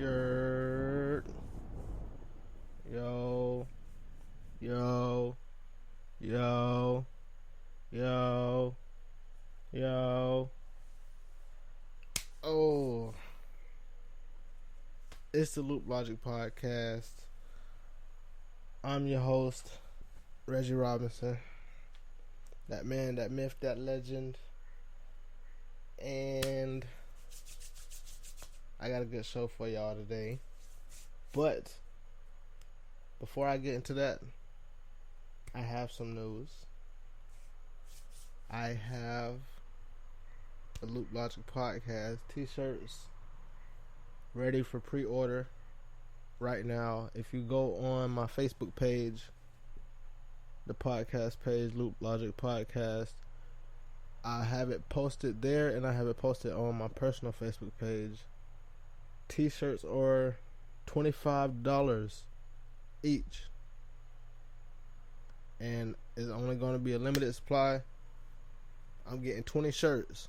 Yo, yo, yo, yo, yo, yo. Oh, it's the Loop Logic Podcast. I'm your host, Reggie Robinson. That man, that myth, that legend. And I got a good show for y'all today. But before I get into that, I have some news. I have the Loop Logic Podcast t-shirts ready for pre-order right now. If you go on my Facebook page, the podcast page, Loop Logic Podcast, I have it posted there and I have it posted on my personal Facebook page. T-shirts are $25 each, and it's only going to be a limited supply. I'm getting 20 shirts.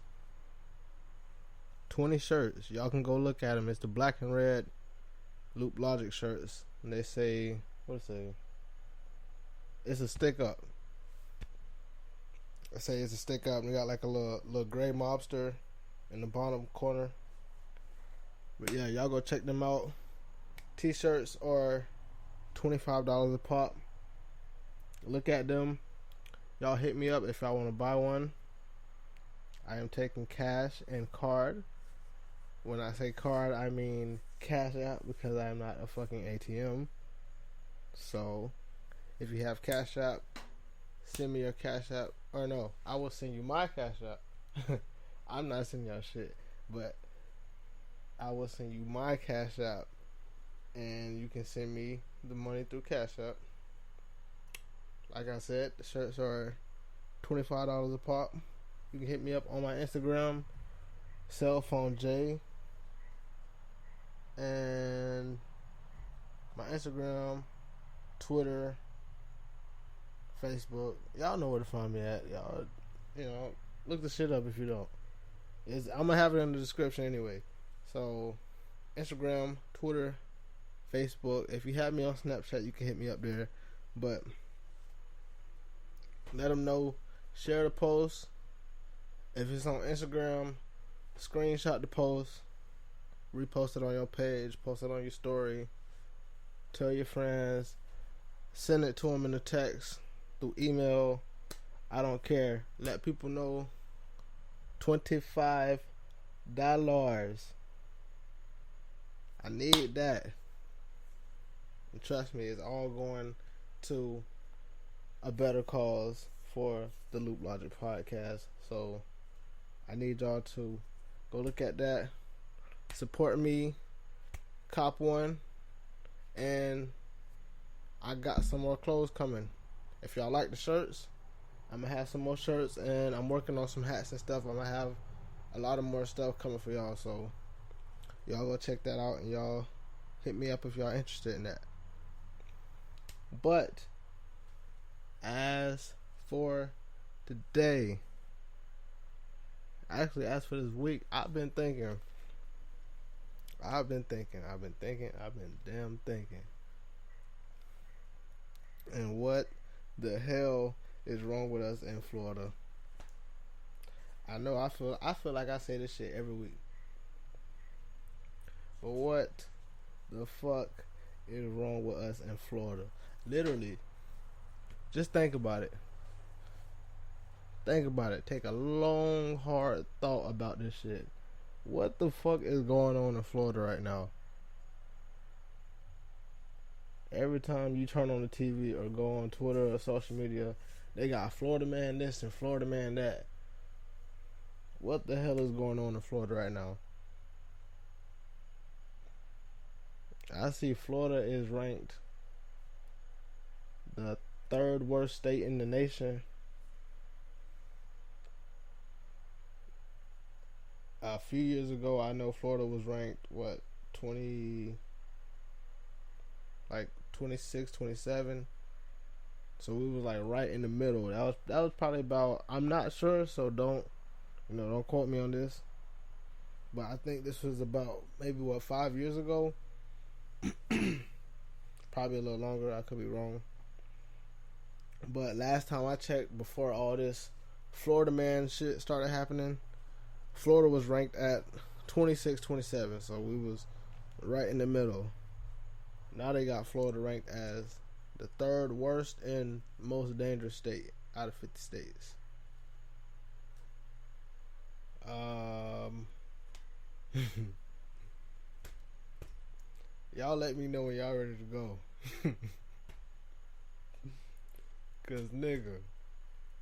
20 shirts. Y'all can go look at them. It's the black and red Loop Logic shirts. And they say, what it say? It's a stick up. I say it's a stick up. And they got like a little gray mobster in the bottom corner. But yeah, y'all go check them out. T-shirts are $25 a pop. Look at them. Y'all hit me up if y'all want to buy one. I am taking cash and card. When I say card, I mean cash out, because I am not a fucking ATM. So, if you have cash app, send me your cash app. Or no, I will send you my cash app. I'm not sending y'all shit, but I will send you my cash app, and you can send me the money through cash app. Like I said, the shirts are $25 a pop. You can hit me up on my Instagram, Cellphone J, and my Instagram, Twitter, Facebook. Y'all know where to find me at. Y'all, look the shit up if you don't. I'm gonna have it in the description anyway. So, Instagram, Twitter, Facebook. If you have me on Snapchat, you can hit me up there. But let them know. Share the post. If it's on Instagram, screenshot the post. Repost it on your page. Post it on your story. Tell your friends. Send it to them in a text. Through email. I don't care. Let people know. $25. I need that. And trust me, it's all going to a better cause for the Loop Logic Podcast. So I need y'all to go look at that. Support me. Cop one. And I got some more clothes coming. If y'all like the shirts, I'm going to have some more shirts. And I'm working on some hats and stuff. I'm going to have a lot of more stuff coming for y'all. So y'all go check that out, and y'all hit me up if y'all interested in that. But as for today, actually as for this week, I've been thinking. I've been damn thinking. And what the hell is wrong with us in Florida? I know I feel like I say this shit every week. But what the fuck is wrong with us in Florida? Literally, just think about it. Think about it. Take a long, hard thought about this shit. What the fuck is going on in Florida right now? Every time you turn on the TV or go on Twitter or social media, they got Florida man this and Florida man that. What the hell is going on in Florida right now? I see Florida is ranked the third worst state in the nation. A few years ago, I know Florida was ranked, 26, 27. So we was like right in the middle. That was probably about, I'm not sure, so don't quote me on this. But I think this was about maybe 5 years ago. Probably a little longer. I could be wrong. But last time I checked, before all this Florida man shit started happening, Florida was ranked at 26, 27. So we was right in the middle. Now they got Florida ranked as the third worst and most dangerous state out of 50 states. Y'all let me know when y'all ready to go. Cause nigga,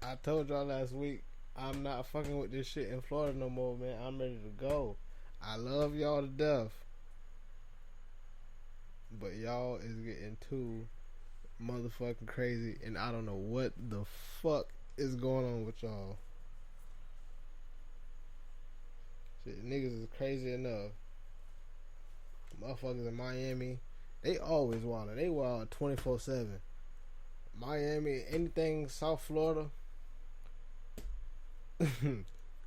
I told y'all last week I'm not fucking with this shit in Florida no more, man. I'm ready to go. I love y'all to death, but y'all is getting too motherfucking crazy, and I don't know what the fuck is going on with y'all. Shit, niggas is crazy enough. Motherfuckers in Miami, they always wildin'. They wild 24/7. Miami, anything South Florida,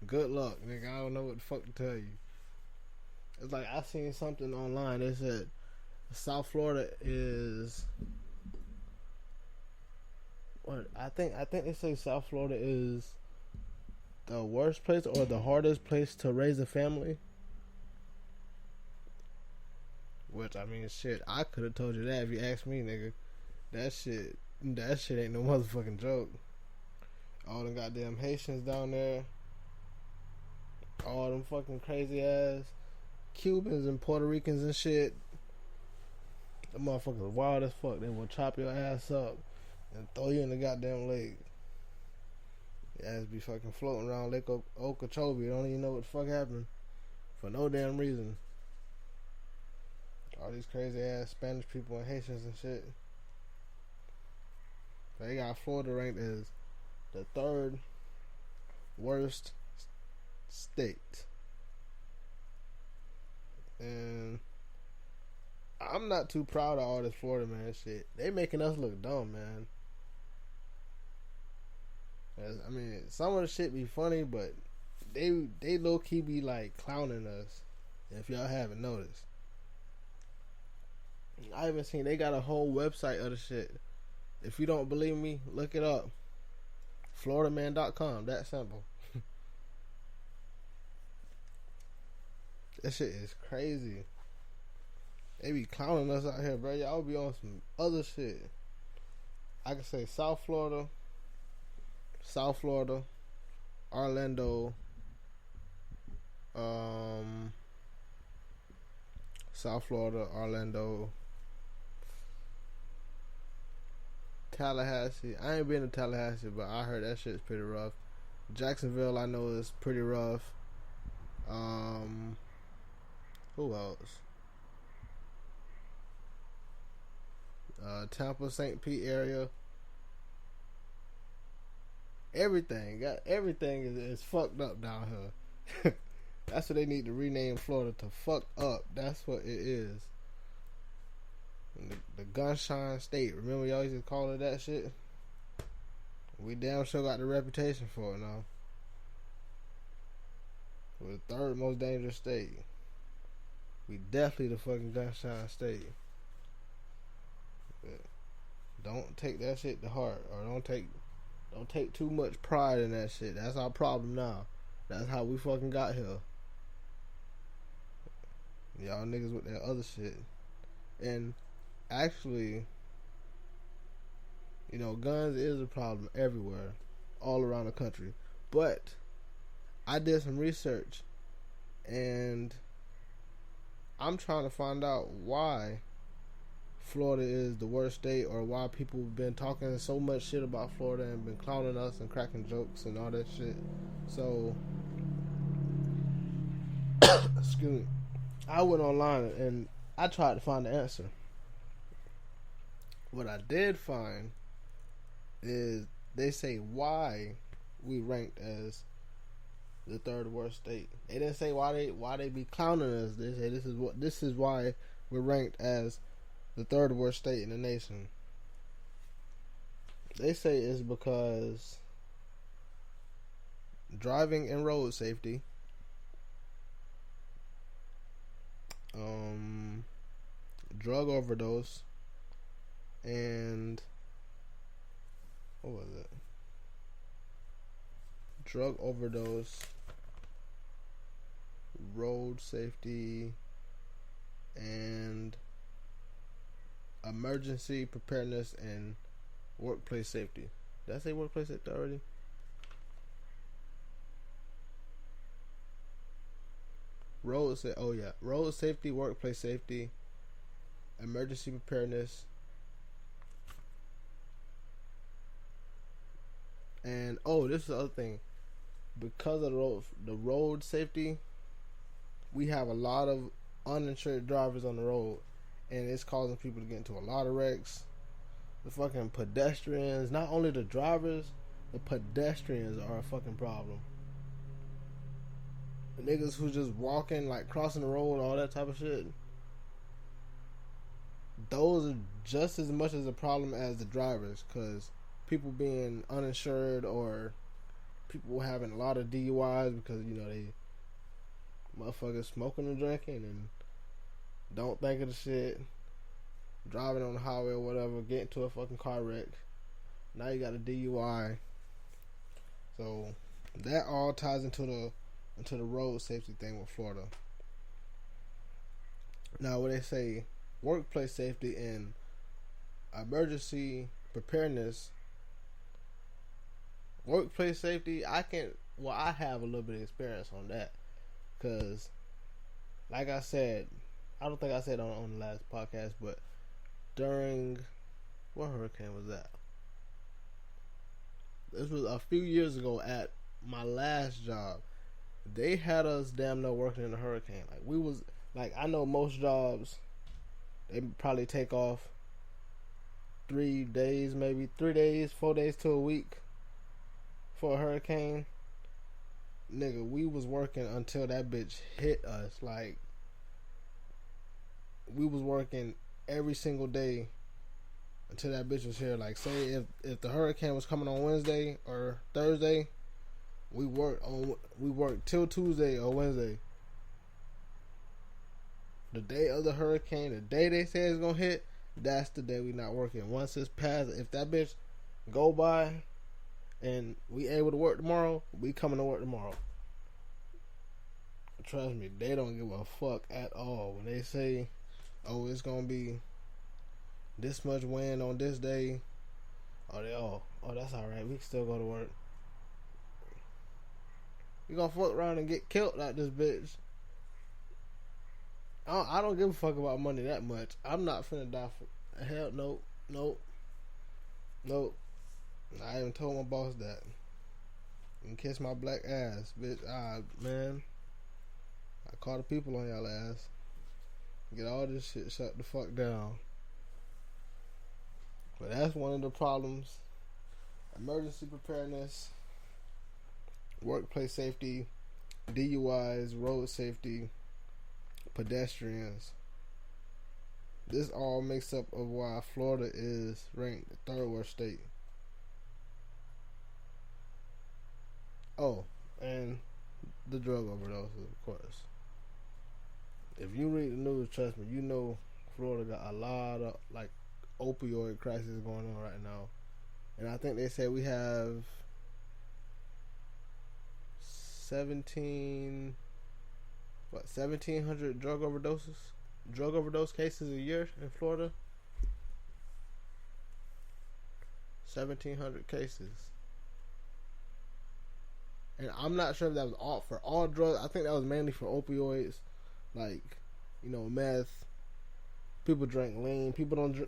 good luck, nigga. I don't know what the fuck to tell you. It's like I seen something online. They said South Florida is what? I think they say South Florida is the worst place or the hardest place to raise a family. Which, I mean, shit, I could have told you that if you asked me, nigga. That shit ain't no motherfucking joke. All them goddamn Haitians down there. All them fucking crazy ass Cubans and Puerto Ricans and shit. The motherfuckers wild as fuck. They will chop your ass up and throw you in the goddamn lake. Your ass be fucking floating around Lake Okeechobee. You don't even know what the fuck happened. For no damn reason. All these crazy ass Spanish people and Haitians and shit. They got Florida ranked as the third worst state. And I'm not too proud of all this Florida man shit. They making us look dumb, man. I mean, some of the shit be funny, but they low key be like clowning us. If y'all haven't noticed, I even seen they got a whole website of the shit. If you don't believe me, look it up. FloridaMan.com. That simple. That shit is crazy. They be clowning us out here, bro. Y'all be on some other shit. I can say South Florida, Orlando, South Florida, Orlando, Tallahassee. I ain't been to Tallahassee, but I heard that shit's pretty rough. Jacksonville, I know, is pretty rough. Who else? Tampa, St. Pete area. Everything is fucked up down here. That's what they need to rename Florida to. Fucked up. That's what it is. The Gunshine State. Remember y'all used to call it that shit? We damn sure got the reputation for it now. We're the third most dangerous state. We definitely the fucking Gunshine State. But don't take that shit to heart, or don't take too much pride in that shit. That's our problem now. That's how we fucking got here. Y'all niggas with that other shit. And actually, you know, guns is a problem everywhere, all around the country. But I did some research, and I'm trying to find out why Florida is the worst state, or why people have been talking so much shit about Florida and been clowning us and cracking jokes and all that shit. So, excuse me, I went online and I tried to find the answer. What I did find is they say why we ranked as the third worst state. They didn't say why they be clowning us. They say this is why we're ranked as the third worst state in the nation. They say it's because driving and road safety, drug overdose, and what was it? Drug overdose, road safety, and emergency preparedness and workplace safety. Did I say workplace safety already? Road safety, workplace safety, emergency preparedness, and this is the other thing. Because of the road safety, we have a lot of uninsured drivers on the road, and it's causing people to get into a lot of wrecks. The fucking pedestrians, not only the drivers, the pedestrians are a fucking problem. The niggas who just walking, like crossing the road, all that type of shit, those are just as much as a problem as the drivers, because people being uninsured or people having a lot of DUIs because, they motherfuckers smoking and drinking and don't think of the shit, driving on the highway or whatever, get into a fucking car wreck. Now you got a DUI. So that all ties into the road safety thing with Florida. Now, when they say workplace safety and emergency preparedness, workplace safety, I have a little bit of experience on that, because like I said, I don't think I said on the last podcast, but during, what hurricane was that? This was a few years ago at my last job. They had us damn near working in a hurricane. I know most jobs, they probably take off 3 days, maybe 3 days, 4 days to a week for a hurricane. Nigga, we was working until that bitch hit us. Like, we was working every single day until that bitch was here. Like, say if the hurricane was coming on Wednesday or Thursday, we worked till Tuesday or Wednesday. The day of the hurricane, the day they say it's gonna hit, that's the day we not working. Once it's past, if that bitch go by and we able to work tomorrow, we coming to work tomorrow. Trust me, they don't give a fuck at all when they say, it's gonna be this much wind on this day. That's alright, we can still go to work. You gonna fuck around and get killed like this bitch. I don't give a fuck about money that much. I'm not finna die for hell. Nope. I even told my boss that. You can kiss my black ass, bitch. Man, I call the people on y'all ass. Get all this shit shut the fuck down. But that's one of the problems. Emergency preparedness, workplace safety, DUIs, road safety, pedestrians. This all makes up of why Florida is ranked the third worst state. And the drug overdoses, of course. If you read the news, trust me, you know Florida got a lot of opioid crisis going on right now. And I think they say we have 1,700 drug overdose cases a year in Florida. 1,700 cases. And I'm not sure if that was all for all drugs. I think that was mainly for opioids, meth. People drink lean. People don't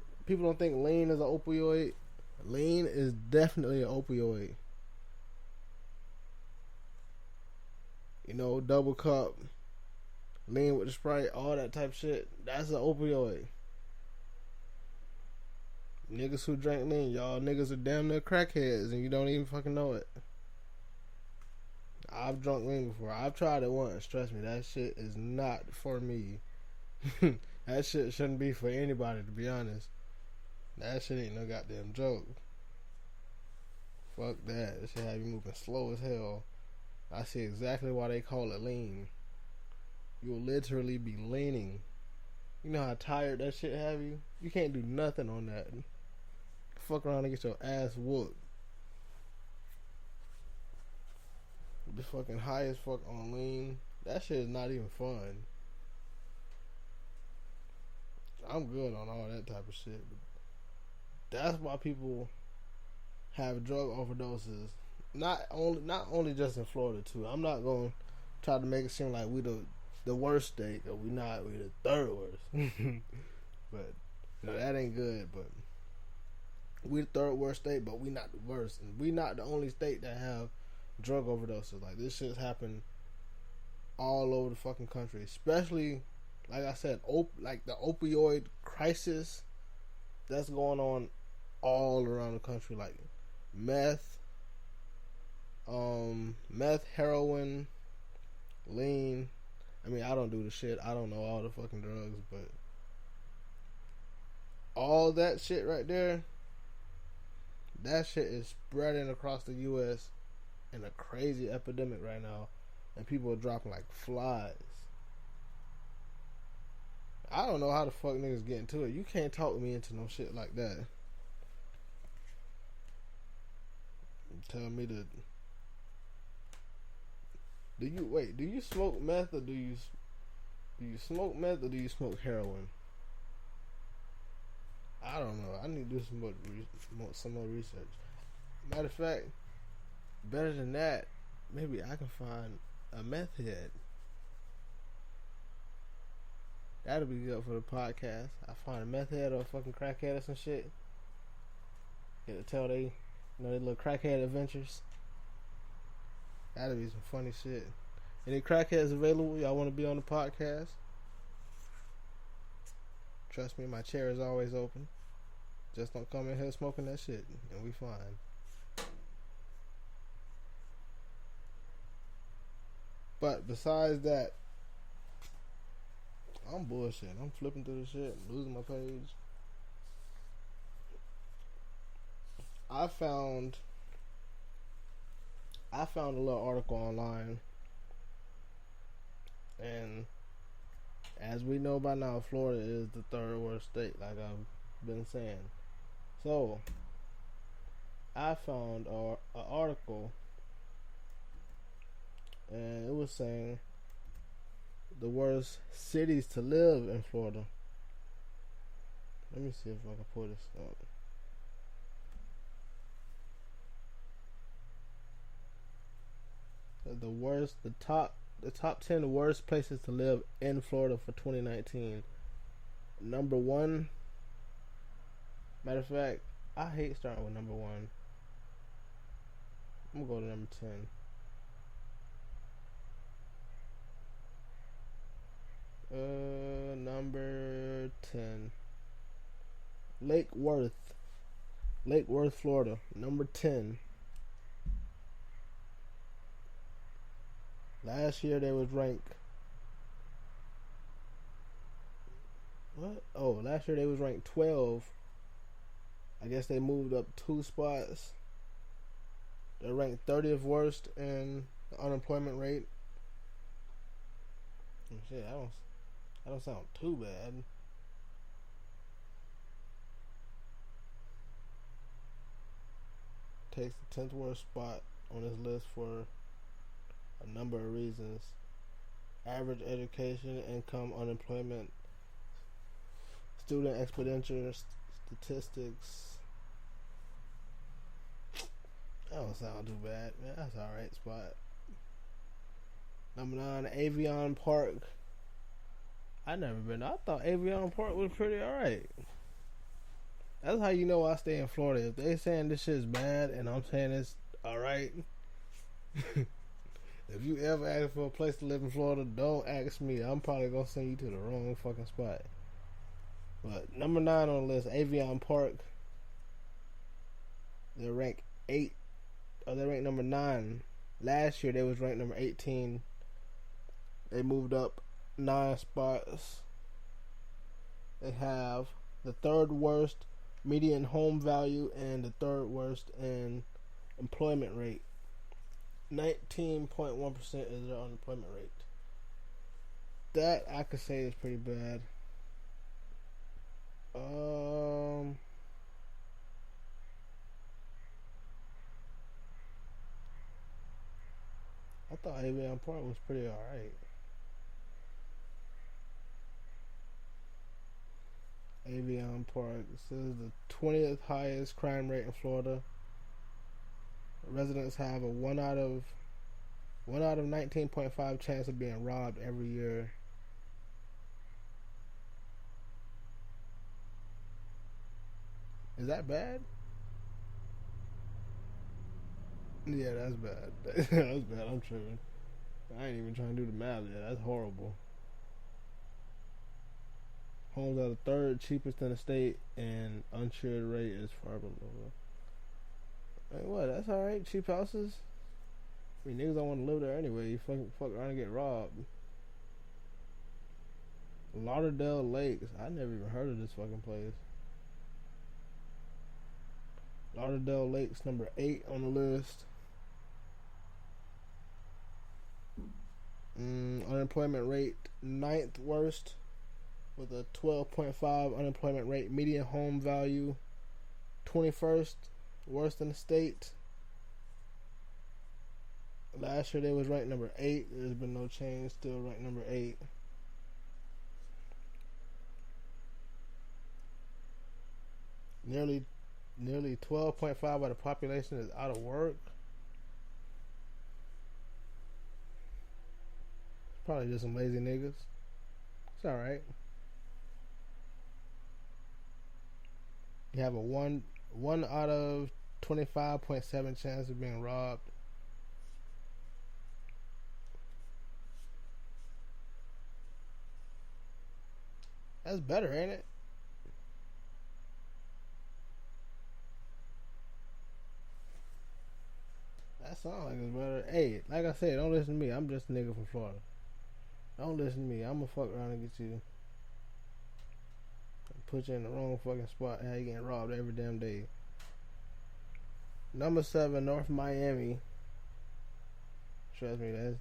think lean is an opioid. Lean is definitely an opioid. Double cup, lean with the Sprite, all that type of shit. That's an opioid. Niggas who drink lean, y'all niggas are damn near crackheads and you don't even fucking know it. I've drunk lean before. I've tried it once. Trust me, that shit is not for me. That shit shouldn't be for anybody, to be honest. That shit ain't no goddamn joke. Fuck that. That shit have you moving slow as hell. I see exactly why they call it lean. You'll literally be leaning. You know how tired that shit have you? You can't do nothing on that. Fuck around and get your ass whooped. Be fucking high as fuck on lean. That shit is not even fun. I'm good on all that type of shit. But that's why people have drug overdoses. Not only just in Florida too. I'm not gonna try to make it seem like we the worst state, or we not. We the third worst. But that ain't good. But we the third worst state, but we not the worst, and we not the only state that have drug overdoses. Like, this shit's happened all over the fucking country, especially, like I said, like the opioid crisis that's going on all around the country. Like meth, heroin, lean. I mean, I don't do the shit. I don't know all the fucking drugs, but all that shit right there, that shit is spreading across the U.S. in a crazy epidemic right now, and people are dropping like flies. I don't know how the fuck niggas get into it. You can't talk me into no shit like that. Tell me to. Do you smoke meth, or do you smoke meth, or do you smoke heroin? I don't know. I need to do some more research. Matter of fact, better than that, maybe I can find a meth head. That'll be good for the podcast. I find a meth head or a fucking crackhead or some shit. Get to tell they little crackhead adventures. That'll be some funny shit. Any crackheads available? Y'all want to be on the podcast? Trust me, my chair is always open. Just don't come in here smoking that shit, and we fine. But besides that, I'm bullshitting. I'm flipping through the shit, losing my page. I found a little article online, and as we know by now, Florida is the third worst state, like I've been saying. So I found an article, and it was saying the worst cities to live in Florida. Let me see if I can pull this up. The top 10 worst places to live in Florida for 2019. Number 1. Matter of fact, I hate starting with number 1. I'm gonna go to number 10. Number 10. Lake Worth, Florida. Number 10. Last year they was ranked. What? Oh, last year they was ranked 12. I guess they moved up 2 spots. They're ranked 30th worst in the unemployment rate. Shit, I don't sound too bad. Takes the 10th worst spot on this list for a number of reasons. Average education, income, unemployment, student expenditure, statistics. That don't sound too bad, man. That's alright spot. Number 9, Avion Park. I never been. I thought Avion Park was pretty alright. That's how you know I stay in Florida. If they saying this shit's bad and I'm saying it's alright. If you ever ask for a place to live in Florida, don't ask me. I'm probably gonna send you to the wrong fucking spot. But number 9 on the list, Avion Park. They're ranked 8. They're ranked number 9. Last year they was ranked number 18. They moved up 9 spots. They have the 3rd worst median home value and the 3rd worst in employment rate. 19.1% is their unemployment rate. That I could say is pretty bad. Um, I thought Avion Park was pretty alright. Avion Park says the 20th highest crime rate in Florida. Residents have a 1 out of 19.5 chance of being robbed every year. Is that bad? Yeah, that's bad. That's bad. I'm tripping. I ain't even trying to do the math yet. That's horrible. Homes are the third cheapest in the state, and uninsured rate is far below. Like what? That's all right. Cheap houses. I mean, niggas don't want to live there anyway. You fuck around and get robbed. Lauderdale Lakes. I never even heard of this fucking place. Lauderdale Lakes, number 8 on the list. Unemployment rate, 9th worst, with a 12.5 unemployment rate. Median home value, 21st worst in the state. Last year they was ranked number 8. There's been no change. Still ranked number 8. Nearly 12.5 of the population is out of work. Probably just some lazy niggas. It's alright. You have a 1 out of 25.7 chance of being robbed. That's better, ain't it? That sounds like it's better. Hey, like I said, don't listen to me. I'm just a nigga from Florida. Don't listen to me. I'm gonna fuck around and get you. Put you in the wrong fucking spot. How you getting robbed every damn day. Number 7, North Miami. Trust me, that's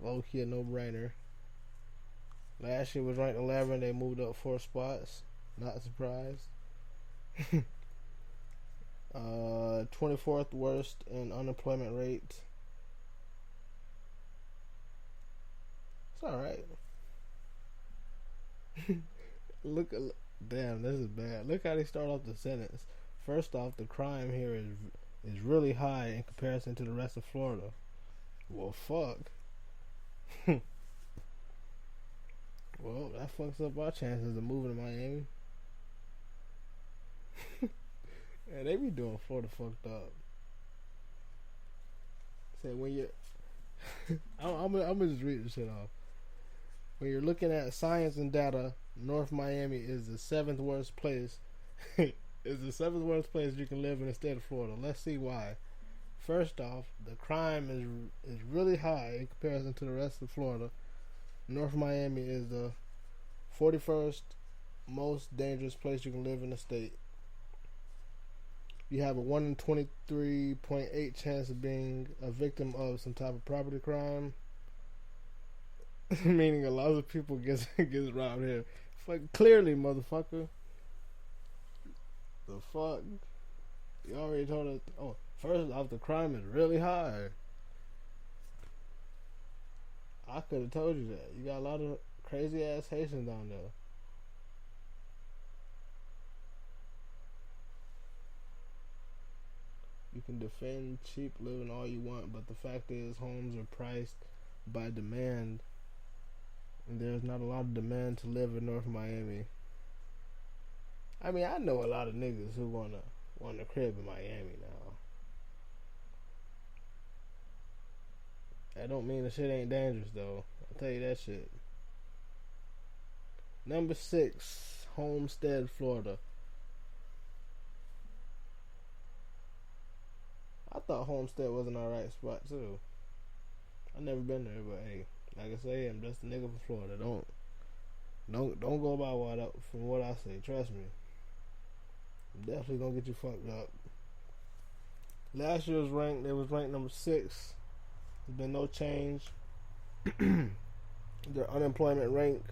low key a no brainer. Last year was ranked 11. They moved up 4 spots. Not surprised. 24th worst in unemployment rate. It's alright. Damn, this is bad. Look how they start off the sentence. First off, the crime here is really high in comparison to the rest of Florida. Well, fuck. Well, that fucks up our chances of moving to Miami. Yeah, they be doing Florida fucked up. Say when you, I'm gonna just read this shit off. When you're looking at science and data, North Miami is the 7th worst place. Is the 7th worst place you can live in the state of Florida. Let's see why. First off, the crime is really high in comparison to the rest of Florida. North Miami is the 41st most dangerous place you can live in the state. You have a 1 in 23.8 chance of being a victim of some type of property crime. Meaning a lot of people gets robbed here. Fuck, clearly, motherfucker. The fuck? You already told us. Oh, first off, the crime is really high. I could have told you that. You got a lot of crazy ass Haitians down there. You can defend cheap living all you want, but the fact is homes are priced by demand, and there's not a lot of demand to live in North Miami. I mean, I know a lot of niggas who want a crib in Miami now. That don't mean the shit ain't dangerous though. I'll tell you that shit. Number 6, Homestead, Florida. I thought Homestead was an alright spot too. I never been there, but hey, like I say, I'm just a nigga from Florida. Don't go by from what I say. Trust me. I'm definitely gonna get you fucked up. Last year they was ranked number 6. There's been no change. Their unemployment rate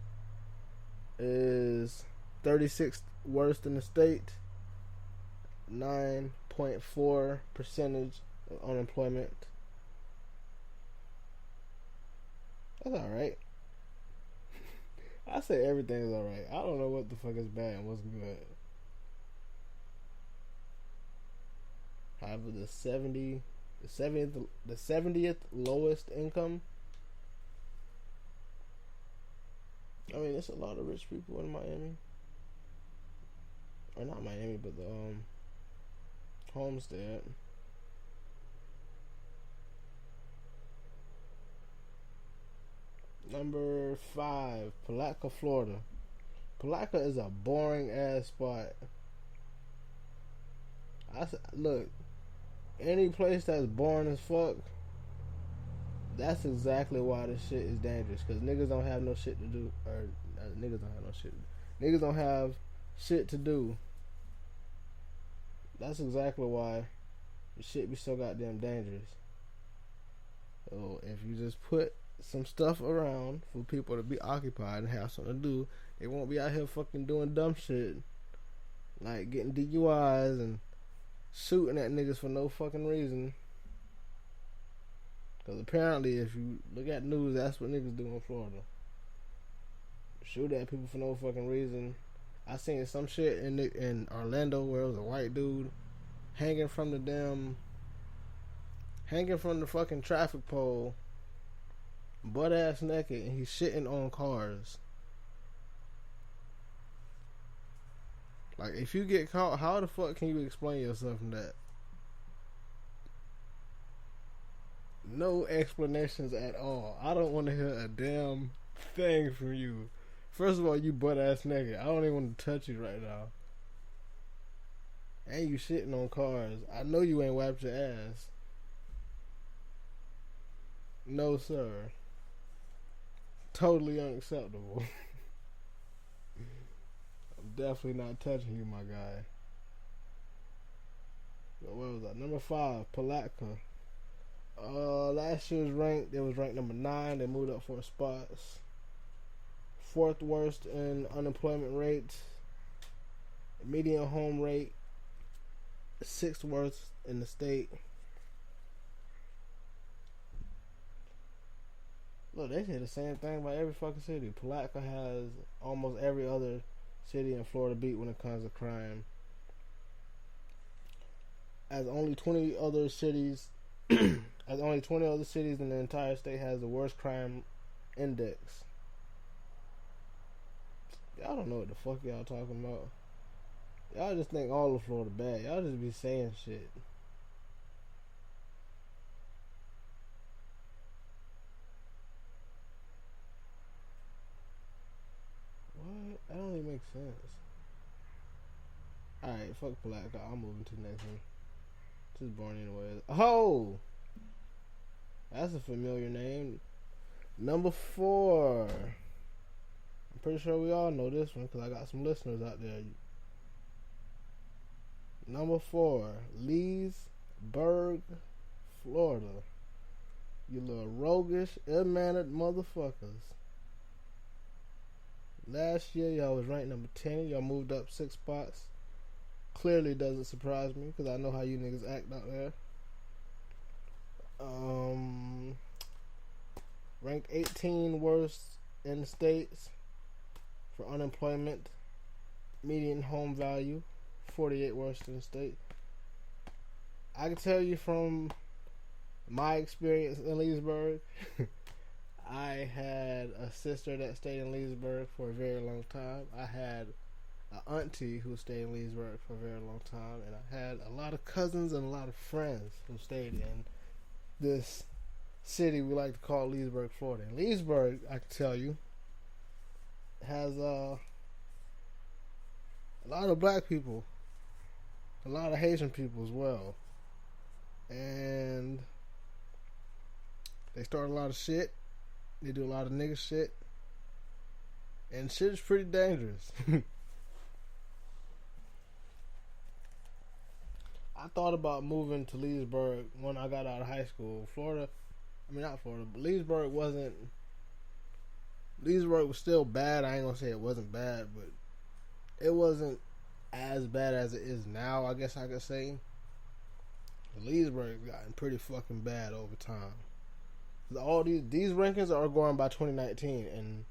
is 36th worst in the state. 9.4% of unemployment. That's alright. I say everything is alright. I don't know what the fuck is bad and what's good. However, the 70th lowest income. I mean, there's a lot of rich people in Miami. Or not Miami, but the Homestead. Number 5, Palatka, Florida. Palatka is a boring ass spot. Look, any place that's boring as fuck, that's exactly why this shit is dangerous. Cause niggas don't have no shit to do, or niggas don't have no shit. Niggas don't have shit to do. That's exactly why the shit be so goddamn dangerous. So if you just put some stuff around for people to be occupied and have something to do, they won't be out here fucking doing dumb shit like getting DUIs and shooting at niggas for no fucking reason. Because apparently, if you look at news, that's what niggas do in Florida. Shoot at people for no fucking reason. I seen some shit in Orlando where it was a white dude hanging from the fucking traffic pole, butt ass naked, and he's shitting on cars. Like, if you get caught, how the fuck can you explain yourself from that? No explanations at all. I don't want to hear a damn thing from you. First of all, you butt ass naked. I don't even want to touch you right now. And you shitting on cars. I know you ain't wiped your ass. No, sir. Totally unacceptable. I'm definitely not touching you, my guy. What was that? Number 5, Palatka. Last year it was ranked number 9. They moved up 4 spots. 4th worst in unemployment rate. Median home rate. 6th worst in the state. Look, they say the same thing about every fucking city. Palatka has almost every other city in Florida beat when it comes to crime. As only 20 other cities in the entire state has the worst crime index. Y'all don't know what the fuck y'all talking about. Y'all just think all of Florida bad. Y'all just be saying shit. What? That don't even make sense. Alright, fuck Palatka. I'm moving to the next one. This is boring anyways. Oh! That's a familiar name. Number 4. I'm pretty sure we all know this one because I got some listeners out there. Number 4. Leesburg, Florida. You little roguish, ill-mannered motherfuckers. Last year, y'all was ranked number 10. Y'all moved up 6 spots. Clearly doesn't surprise me because I know how you niggas act out there. Ranked 18 worst in the states for unemployment. Median home value, 48 worst in the state. I can tell you from my experience in Leesburg, I had a sister that stayed in Leesburg for a very long time. I had an auntie who stayed in Leesburg for a very long time, and I had a lot of cousins and a lot of friends who stayed in this city we like to call Leesburg, Florida. And Leesburg, I can tell you, has a lot of black people, a lot of Haitian people as well, and they start a lot of shit. They do a lot of nigga shit, and shit is pretty dangerous. I thought about moving to Leesburg when I got out of high school. Not Florida, but Leesburg was still bad. I ain't gonna say it wasn't bad, but it wasn't as bad as it is now, I guess I could say. Leesburg's gotten pretty fucking bad over time. All these rankings are going by 2019, and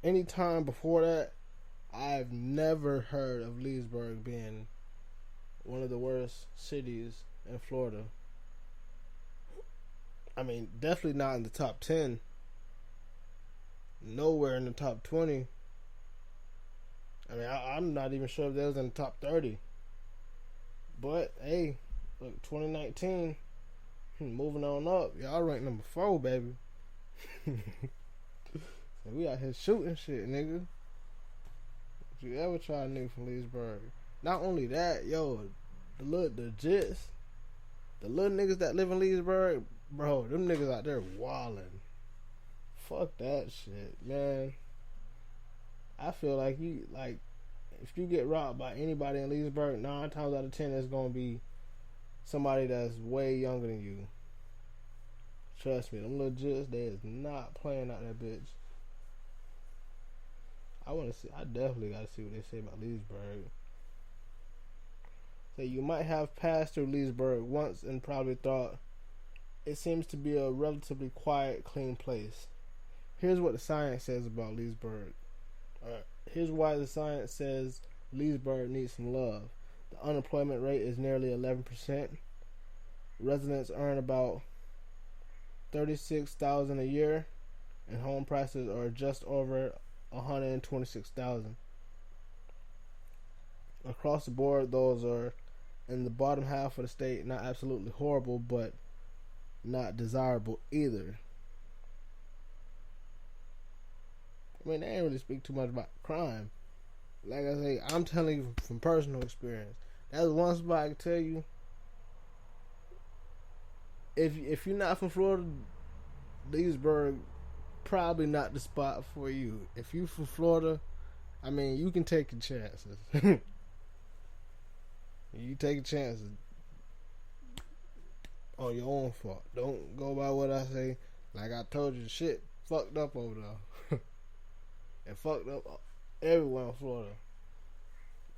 any time before that, I've never heard of Leesburg being one of the worst cities in Florida. I mean, definitely not in the top 10. Nowhere in the top 20. I mean, I'm not even sure if they was in the top 30. But, hey, look, 2019, moving on up. Y'all ranked number 4, baby. So we out here shooting shit, nigga. If you ever try a nigga from Leesburg. Not only that, yo, the jits, the little niggas that live in Leesburg, bro, them niggas out there wildin'. Fuck that shit, man. I feel like if you get robbed by anybody in Leesburg, 9 times out of 10 it's gonna be somebody that's way younger than you. Trust me, them little jits, they is not playing out that bitch. I definitely gotta see what they say about Leesburg. So you might have passed through Leesburg once and probably thought it seems to be a relatively quiet, clean place. Here's what the science says about Leesburg. Here's why the science says Leesburg needs some love. The unemployment rate is nearly 11%. Residents earn about $36,000 a year, and home prices are just over $126,000. Across the board, those are in the bottom half of the state. Not absolutely horrible, but not desirable either. I mean, they ain't really speak too much about crime. Like I say, I'm telling you from personal experience. That's one spot I can tell you. If you're not from Florida, Leesburg probably not the spot for you. If you from Florida, I mean, you can take your chances. You take your chances on your own fault. Don't go by what I say. Like I told you, shit fucked up over there. And fucked up everywhere in Florida.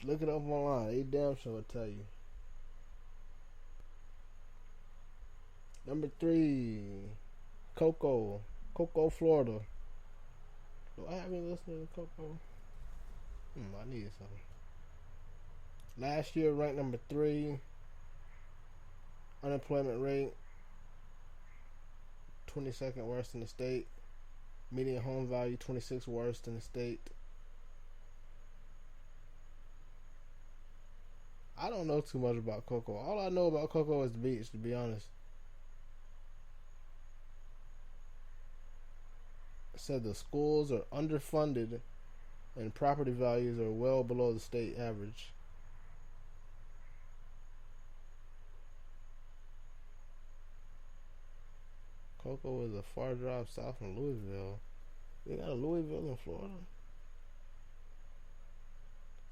Look it up online. They damn sure will tell you. Number 3, Cocoa, Florida. Do I have any listeners to Cocoa? I need something. Last year ranked number 3. Unemployment rate 22nd worst in the state. Median home value 26th worst in the state. I don't know too much about Cocoa. All I know about Cocoa is the beach, to be honest. It said the schools are underfunded and property values are well below the state average. Cocoa is a far drive south from Louisville. They got a Louisville in Florida.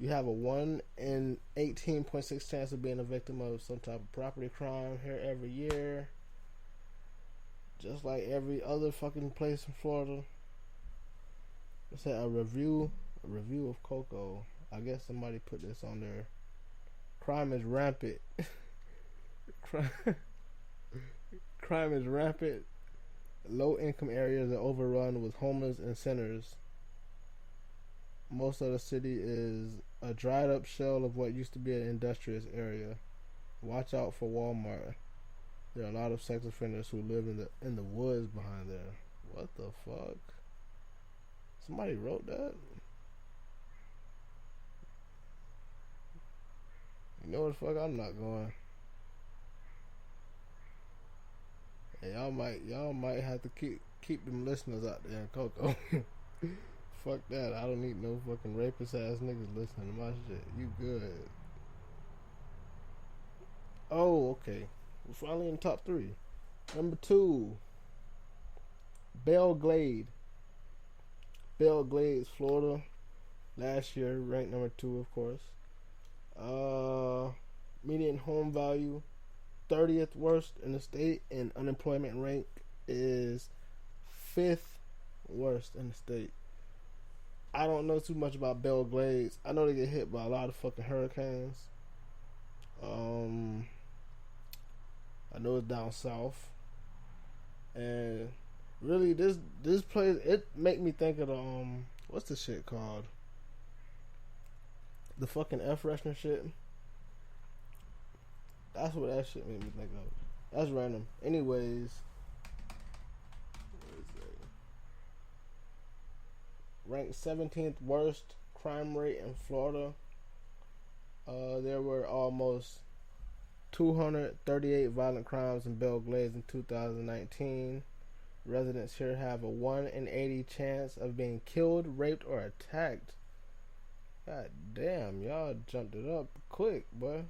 You have a 1 in 18.6 chance of being a victim of some type of property crime here every year. Just like every other fucking place in Florida. Let's say a review of Cocoa. I guess somebody put this on there. Crime is rampant. Crime is rampant. Low income areas are overrun with homeless and sinners. Most of the city is a dried up shell of what used to be an industrious area. Watch out for Walmart. There are a lot of sex offenders who live in the woods behind there. What the fuck? Somebody wrote that? You know what the fuck? I'm not going. Hey, y'all might have to keep them listeners out there in Cocoa. Fuck that. I don't need no fucking rapist ass niggas listening to my shit. You good. Oh, okay. We're finally in the top 3. Number 2. Belle Glade, Florida. Last year ranked number 2, of course. Median home value 30th worst in the state, and unemployment rate is 5th worst in the state. I don't know too much about Belle Glades. I know they get hit by a lot of fucking hurricanes. Um, I know it's down south, and really this place, it make me think of the what's the shit called? The fucking air freshener shit. That's what that shit made me think of. That's random. Anyways, ranked 17th worst crime rate in Florida. There were almost 238 violent crimes in Belle Glades in 2019. Residents here have a 1 in 80 chance of being killed, raped, or attacked. God damn, y'all jumped it up quick, boy.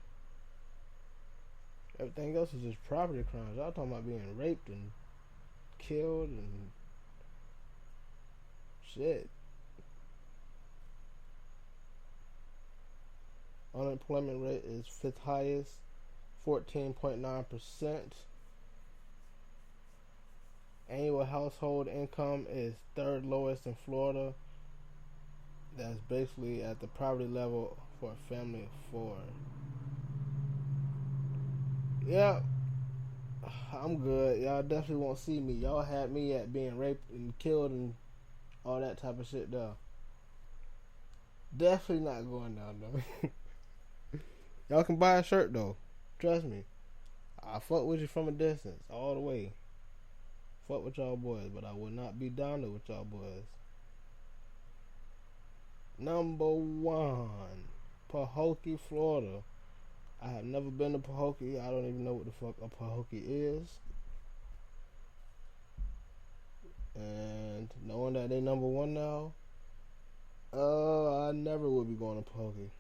Everything else is just property crimes. Y'all talking about being raped and killed and shit. Unemployment rate is 5th highest, 14.9%. Annual household income is 3rd lowest in Florida. That's basically at the poverty level for a family of 4. Yeah, I'm good. Y'all definitely won't see me. Y'all had me at being raped and killed and all that type of shit though. Definitely not going down though. Y'all can buy a shirt though. Trust me. I fuck with you from a distance, all the way. Fuck with y'all boys, but I will not be down there with y'all boys. Number 1, Pahokee, Florida. I have never been to Pahokee. I don't even know what the fuck a Pahokee is. And knowing that they number 1 now, I never would be going to Pahokee.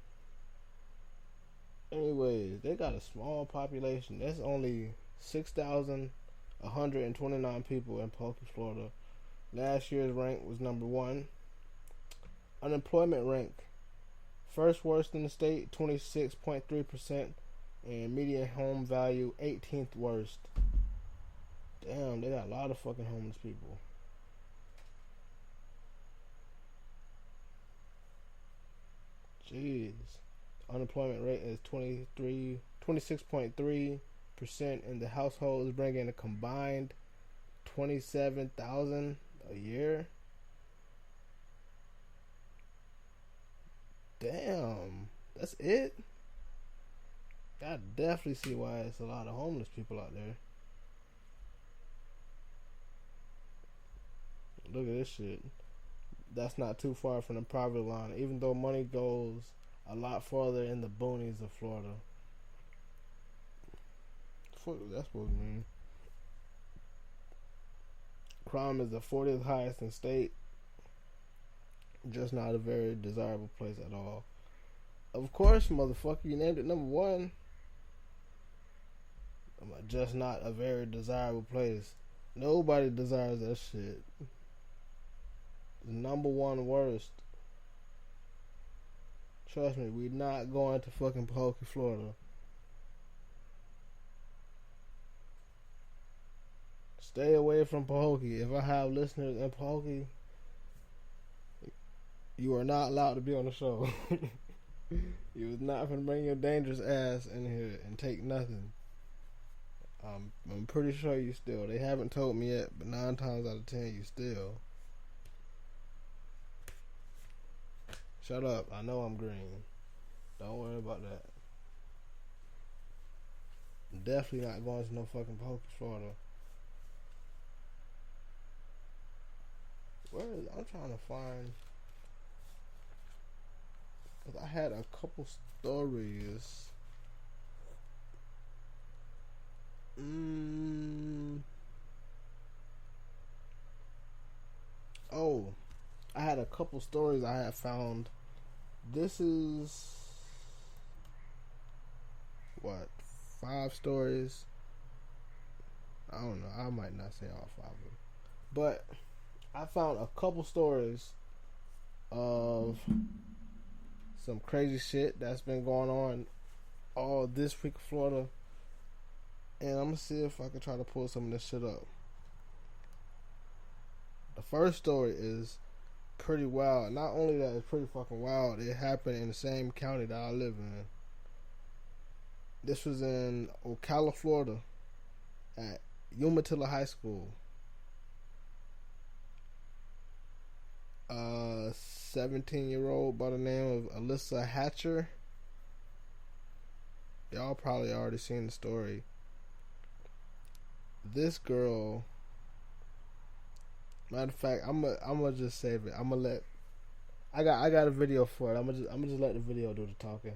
Anyways, they got a small population. There's only 6,129 people in Pahokee, Florida. Last year's rank was number 1. Unemployment rank, first worst in the state, 26.3%, and median home value, 18th worst. Damn, they got a lot of fucking homeless people. Jeez. Unemployment rate is 26.3%, and the household is bringing a combined $27,000 a year. Damn, that's it? I definitely see why it's a lot of homeless people out there. Look at this shit. That's not too far from the poverty line, even though money goes a lot farther in the boonies of Florida. What is that supposed to mean? Crime is the 40th highest in state. Just not a very desirable place at all. Of course, motherfucker, you named it number 1. I'm like, just not a very desirable place. Nobody desires that shit. Number 1 worst. Trust me, we're not going to fucking Pahokee, Florida. Stay away from Pahokee. If I have listeners in Pahokee, you are not allowed to be on the show. You was not going to bring your dangerous ass in here and take nothing. I'm pretty sure you still. They haven't told me yet, but 9 times out of 10 you still. Shut up. I know I'm green. Don't worry about that. I'm definitely not going to no fucking Pahokee, Florida. Where is, I'm trying to find, because I had a couple stories. Oh, I had a couple stories I had found. This is what, 5 stories? I don't know. I might not say all 5 of them, but I found a couple stories of some crazy shit that's been going on all this week in Florida, and I'm gonna see if I can try to pull some of this shit up. The first story is pretty wild. Not only that, it's pretty fucking wild. It happened in the same county that I live in. This was in Ocala, Florida, at Umatilla High School. 17-year-old by the name of Alyssa Hatcher. Y'all probably already seen the story. This girl, matter of fact, I'm gonna just save it. I got a video for it. I'm gonna just let the video do the talking.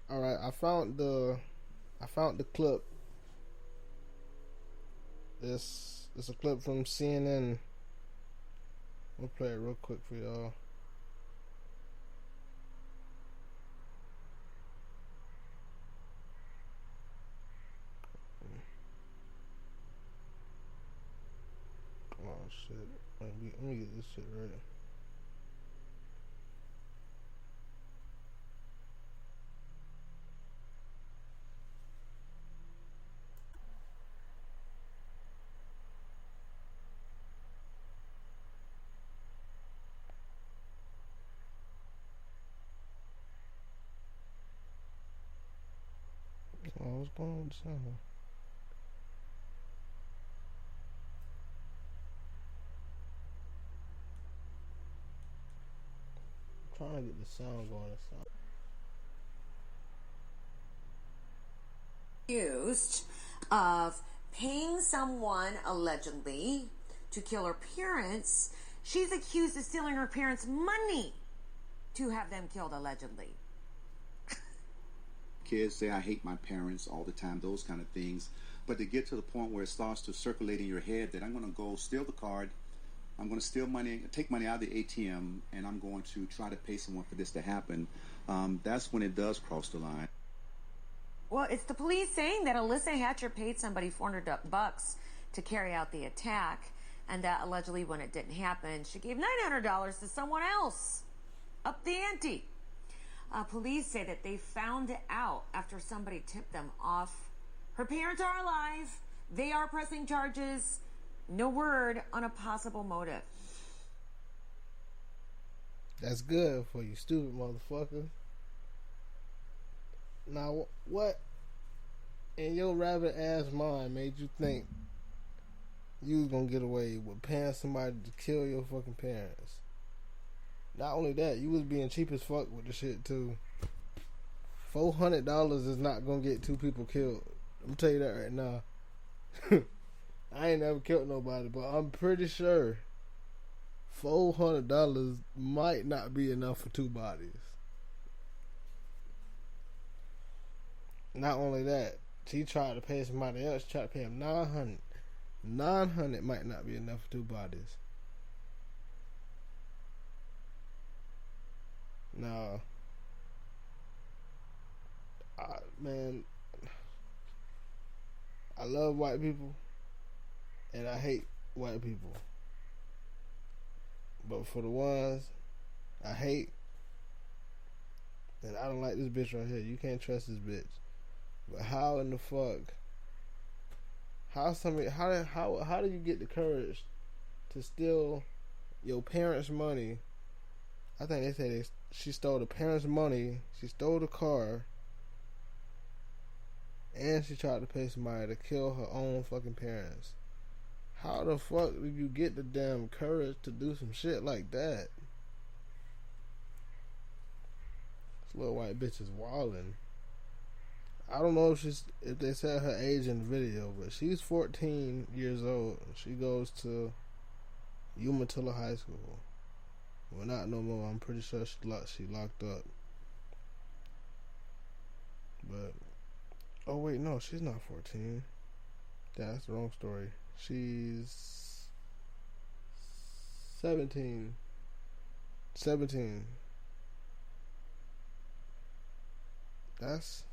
All right, I found the clip. It's a clip from CNN. We'll play it real quick for y'all. Oh shit! Let me get this shit right. Oh, what's going on with the sound? I'm trying to get the sound going. Accused of paying someone allegedly to kill her parents. She's accused of stealing her parents' money to have them killed allegedly. Kids say, I hate my parents all the time, those kind of things. But to get to the point where it starts to circulate in your head that I'm going to go steal the card, I'm going to steal money, take money out of the ATM, and I'm going to try to pay someone for this to happen, that's when it does cross the line. Well, it's the police saying that Alyssa Hatcher paid somebody $400 to carry out the attack, and that allegedly when it didn't happen, she gave $900 to someone else. Up the ante. Police say that they found out after somebody tipped them off. Her parents are alive. They are pressing charges. No word on a possible motive. That's good for you, stupid motherfucker. Now, what in your rabbit ass mind made you think you was gonna get away with paying somebody to kill your fucking parents? Not only that, you was being cheap as fuck with the shit too. $400 is not gonna get two people killed. I'm tell you that right now. I ain't never killed nobody, but I'm pretty sure $400 might not be enough for two bodies. Not only that, she tried to pay somebody else, tried to pay him $900. $900 might not be enough for two bodies. Now, man, I love white people and I hate white people. But for the ones I hate, and I don't like this bitch right here. You can't trust this bitch. But how in the fuck? How do you get the courage to steal your parents' money? I think they say she stole the parents' money. She stole the car. And she tried to pay somebody to kill her own fucking parents. How the fuck do you get the damn courage to do some shit like that? This little white bitch is wildin'. I don't know if they said her age in the video, but she's 14 years old. She goes to Umatilla High School. Well, not no more. I'm pretty sure she locked up. But oh wait, no, she's not 14. Yeah, that's the wrong story. She's 17. 17. That's...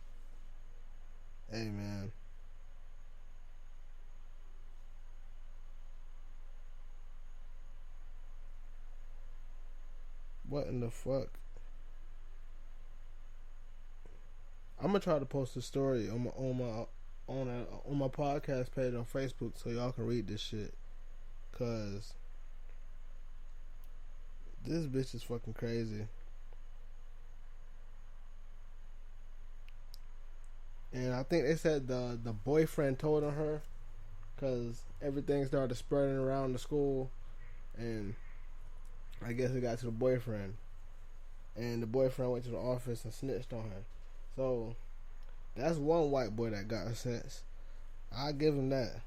Hey, man. What in the fuck? I'm gonna try to post a story on my podcast page on Facebook so y'all can read this shit. cause this bitch is fucking crazy. And I think they said the boyfriend told on her, cause everything started spreading around the school, and I guess it got to the boyfriend, and the boyfriend went to the office and snitched on her. So that's one white boy that got sense. I give him that.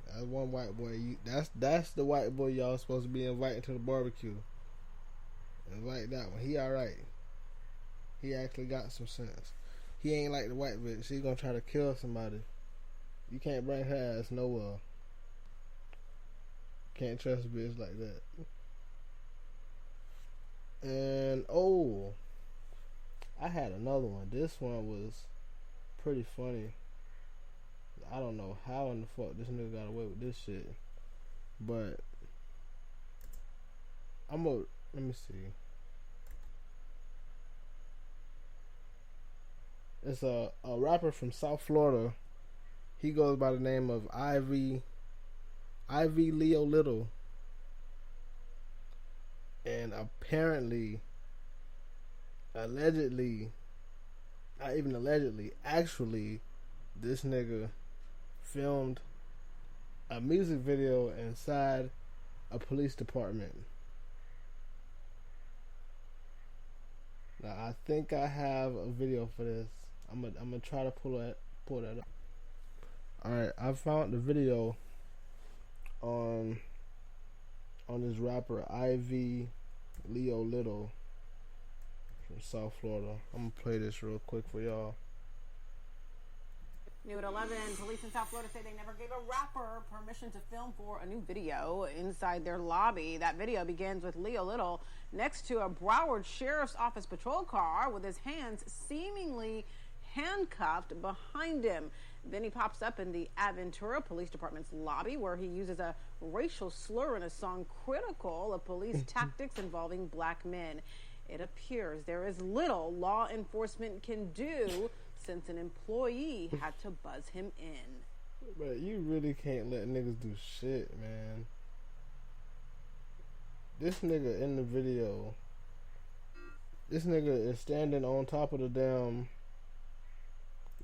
That's one white boy. That's the white boy y'all supposed to be inviting to the barbecue. Invite that one. He alright. He actually got some sense. He ain't like the white bitch. She's gonna try to kill somebody. You can't bring her ass nowhere. Can't trust a bitch like that. And I had another one. This one was pretty funny. I don't know how in the fuck this nigga got away with this shit. But let me see. It's a rapper from South Florida. He goes by the name of Ivy Leo Little. And apparently, allegedly, not even allegedly, actually, this nigga filmed a music video inside a police department. Now I think I have a video for this. I'm gonna try to pull that up. Alright, I found the video on this rapper Ivy Leo Little from South Florida. I'm gonna play this real quick for y'all. New at 11, police in South Florida say they never gave a rapper permission to film for a new video inside their lobby. That video begins with Leo Little next to a Broward Sheriff's Office patrol car with his hands seemingly handcuffed behind him. Then he pops up in the Aventura Police Department's lobby, where he uses a racial slur in a song critical of police tactics involving black men. It appears there is little law enforcement can do since an employee had to buzz him in. But you really can't let niggas do shit, man. This nigga in the video, this nigga is standing on top of the damn...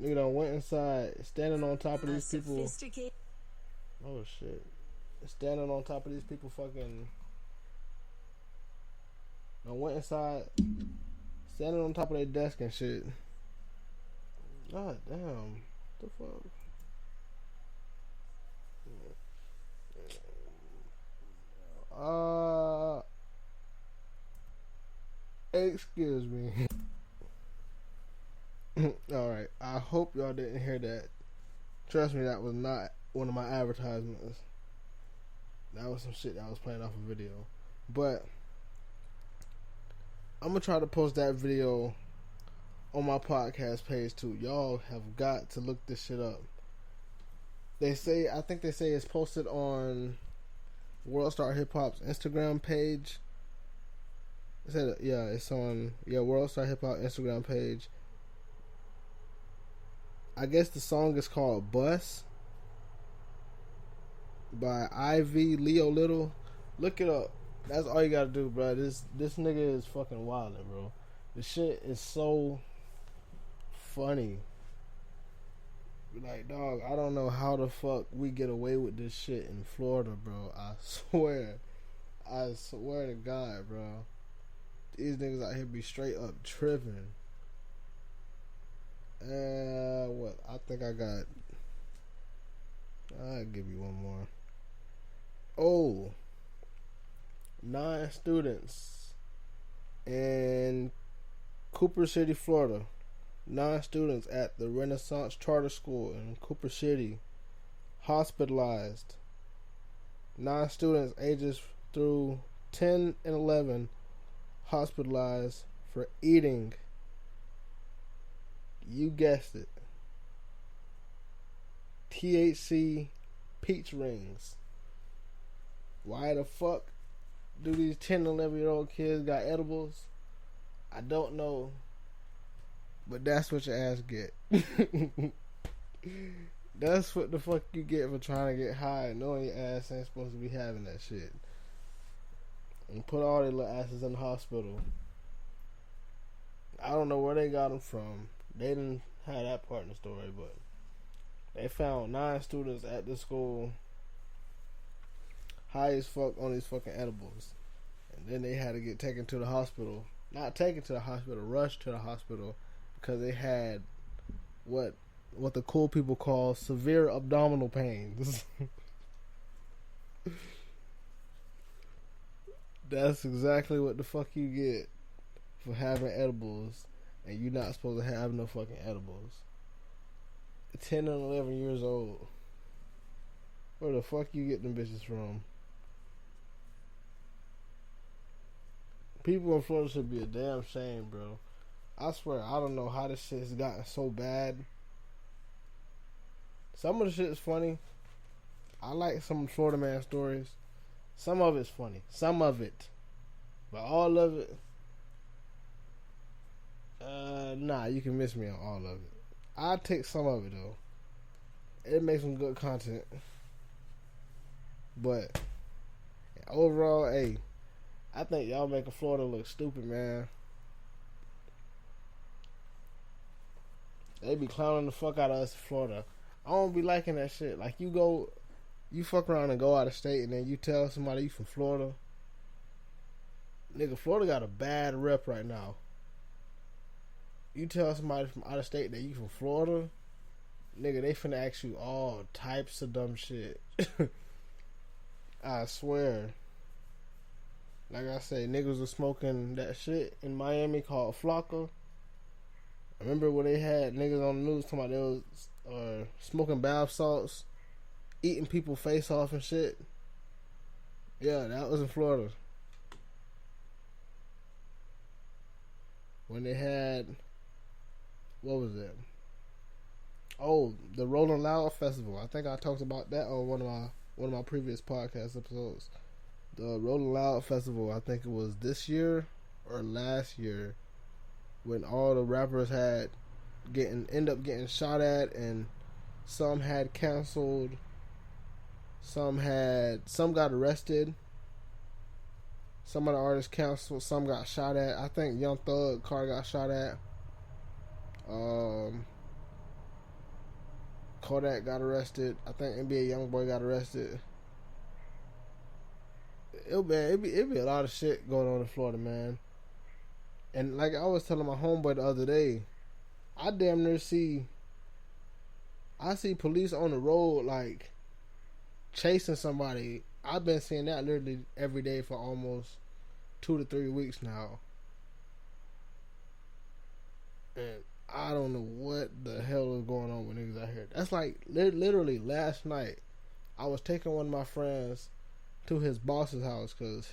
Nigga done went inside, standing on top of these people. Oh shit. Standing on top of these people fucking... Done went inside, standing on top of their desk and shit. God damn. What the fuck? Excuse me. Alright, I hope y'all didn't hear that. Trust me, that was not one of my advertisements. That was some shit that was playing off a video. But I'm gonna try to post that video on my podcast page too. Y'all have got to look this shit up. I think they say it's posted on World Star Hip Hop's Instagram page. It's on World Star Hip Hop Instagram page. I guess the song is called Bus by Ivy Leo Little. Look it up. That's all you gotta do, bro. This nigga is fucking wildin', bro. The shit is so funny. Like, dog, I don't know how the fuck we get away with this shit in Florida, bro. I swear to God, bro. These niggas out here be straight up tripping. What? I think I'll give you one more. 9 students in Cooper City, Florida. 9 students at the Renaissance Charter School in Cooper City hospitalized. 9 students ages through 10 and 11 hospitalized for eating, you guessed it, THC peach rings. Why the fuck do these 10 and 11-year-old kids got edibles? I don't know, but that's what your ass get. That's what the fuck you get for trying to get high and knowing your ass ain't supposed to be having that shit. And put all their little asses in the hospital. I don't know where they got them from. They didn't have that part in the story, but they found 9 students at the school high as fuck on these fucking edibles. And then they had to get taken to the hospital. Not taken to the hospital, rushed to the hospital because they had what the cool people call severe abdominal pains. That's exactly what the fuck you get for having edibles, and you're not supposed to have no fucking edibles. 10 and 11 years old. Where the fuck you get them bitches from? People in Florida should be a damn shame, bro. I swear, I don't know how this shit has gotten so bad. Some of the shit is funny. I like some Florida man stories. Some of it's funny. Some of it. But all of it, nah, you can miss me on all of it. I'll take some of it, though. It makes some good content. But overall, hey, I think y'all making Florida look stupid, man. They be clowning the fuck out of us in Florida. I don't be liking that shit. Like, you fuck around and go out of state and then you tell somebody you from Florida. Nigga, Florida got a bad rep right now. You tell somebody from out of state that you from Florida, nigga, they finna ask you all types of dumb shit. I swear. Like I say, niggas was smoking that shit in Miami called Flocka. I remember when they had niggas on the news talking about they was smoking bath salts, eating people's face off and shit. Yeah, that was in Florida. When they had, what was it? Oh, the Rolling Loud Festival. I think I talked about that on one of my previous podcast episodes. The Rolling Loud Festival, I think it was this year or last year, when all the rappers end up getting shot at, and some had canceled, some got arrested, some of the artists canceled, some got shot at. I think Young Thug car got shot at. Kodak got arrested. I think NBA Youngboy got arrested. It'll be a lot of shit going on in Florida, man. And like I was telling my homeboy the other day, I damn near see police on the road, like, chasing somebody. I've been seeing that literally every day for almost 2 to 3 weeks now. And I don't know what the hell is going on with niggas out here. That's like, literally last night, I was taking one of my friends to his boss's house because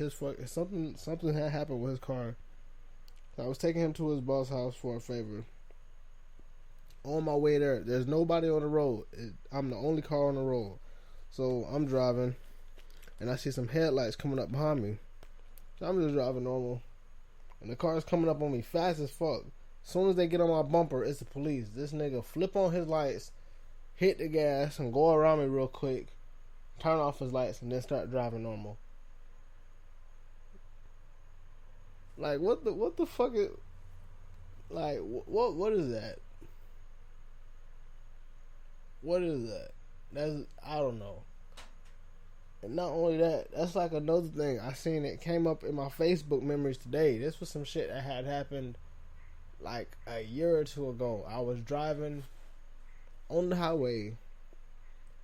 something had happened with his car. So I was taking him to his boss's house for a favor. On my way there, there's nobody on the road. I'm the only car on the road. So I'm driving, and I see some headlights coming up behind me. So I'm just driving normal, and the car's coming up on me fast as fuck. As soon as they get on my bumper, it's the police. This nigga flip on his lights, hit the gas, and go around me real quick, turn off his lights, and then start driving normal. Like, what the fuck is, like, what is that? What is that? I don't know. And not only that, that's like another thing. I seen it came up in my Facebook memories today. This was some shit that had happened like a year or two ago. I was driving on the highway,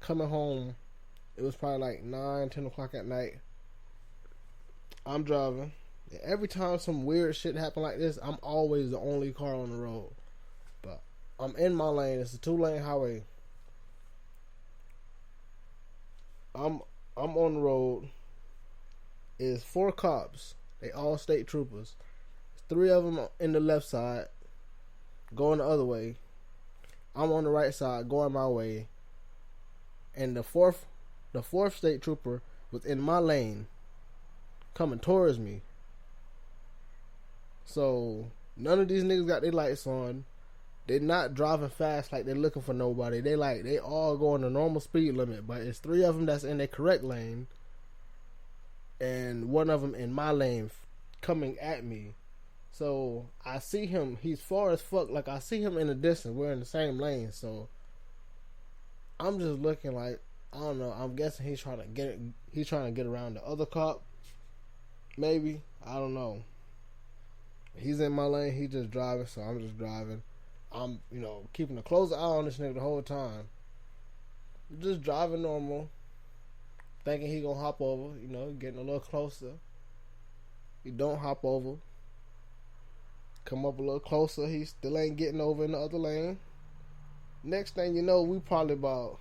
coming home. It was probably like 9, 10 o'clock at night. I'm driving. And every time some weird shit happen like this, I'm always the only car on the road. But I'm in my lane. It's a 2-lane highway. I'm on the road. It's 4 cops. They all state troopers. 3 of them in the left side, going the other way. I'm on the right side, going my way. And the fourth state trooper was in my lane, coming towards me. So none of these niggas got their lights on. They're not driving fast like they're looking for nobody. They all going the normal speed limit, but it's 3 of them that's in their correct lane, and 1 of them in my lane coming at me. So I see him. He's far as fuck. Like I see him in the distance. We're in the same lane. So I'm just looking like, I don't know. I'm guessing he's trying to get it. He's trying to get around the other cop. Maybe, I don't know. He's in my lane. He's just driving. So I'm just driving. I'm, keeping a close eye on this nigga the whole time. Just driving normal, thinking he gonna hop over. Getting a little closer. He don't hop over. Come up a little closer. He still ain't getting over in the other lane. Next thing you know, we probably about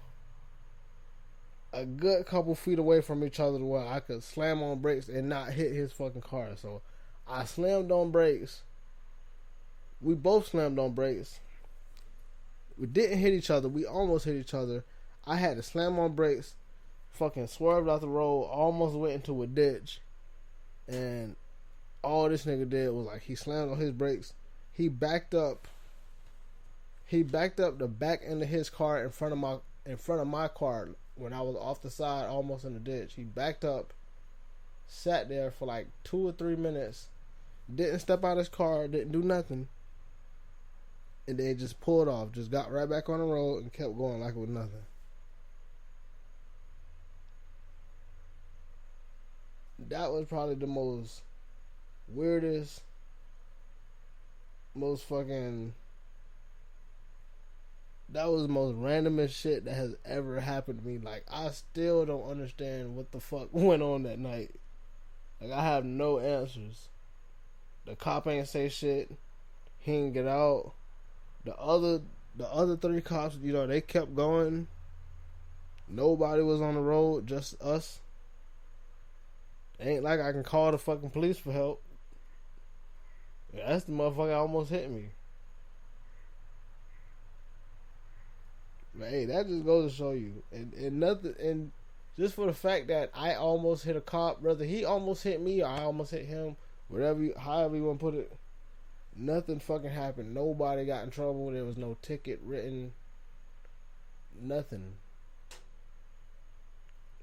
a good couple feet away from each other to where I could slam on brakes and not hit his fucking car. So I slammed on brakes. We both slammed on brakes. We didn't hit each other. We almost hit each other. I had to slam on brakes. Fucking swerved out the road. Almost went into a ditch. And all this nigga did was he slammed on his brakes. He backed up. He backed up the back end of his car in front of my car when I was off the side, almost in the ditch. He backed up, sat there for 2 or 3 minutes, didn't step out of his car, didn't do nothing, and then just pulled off. Just got right back on the road and kept going like it was nothing. That was probably the most weirdest, most fucking... That was the most randomest shit that has ever happened to me. I still don't understand what the fuck went on that night. I have no answers. The cop ain't say shit. He ain't get out. The other 3 cops, they kept going. Nobody was on the road, just us. Ain't like I can call the fucking police for help. That's the motherfucker that almost hit me. But hey, that just goes to show you, and nothing, and just for the fact that I almost hit a cop, whether he almost hit me or I almost hit him, however you want to put it, nothing fucking happened. Nobody got in trouble. There was no ticket written. Nothing.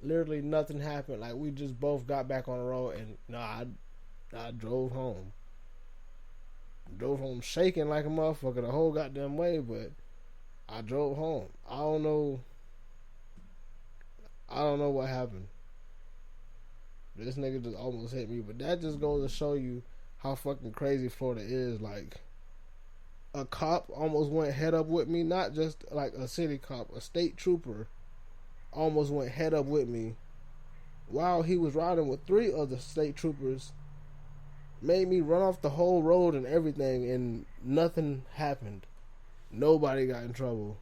Literally nothing happened. We just both got back on the road, and I drove home. Drove home shaking like a motherfucker the whole goddamn way, but I drove home. I don't know what happened. This nigga just almost hit me, but that just goes to show you how fucking crazy Florida is. A cop almost went head up with me, not just a city cop, a state trooper almost went head up with me while he was riding with 3 other state troopers. Made me run off the whole road and everything, and nothing happened. Nobody got in trouble.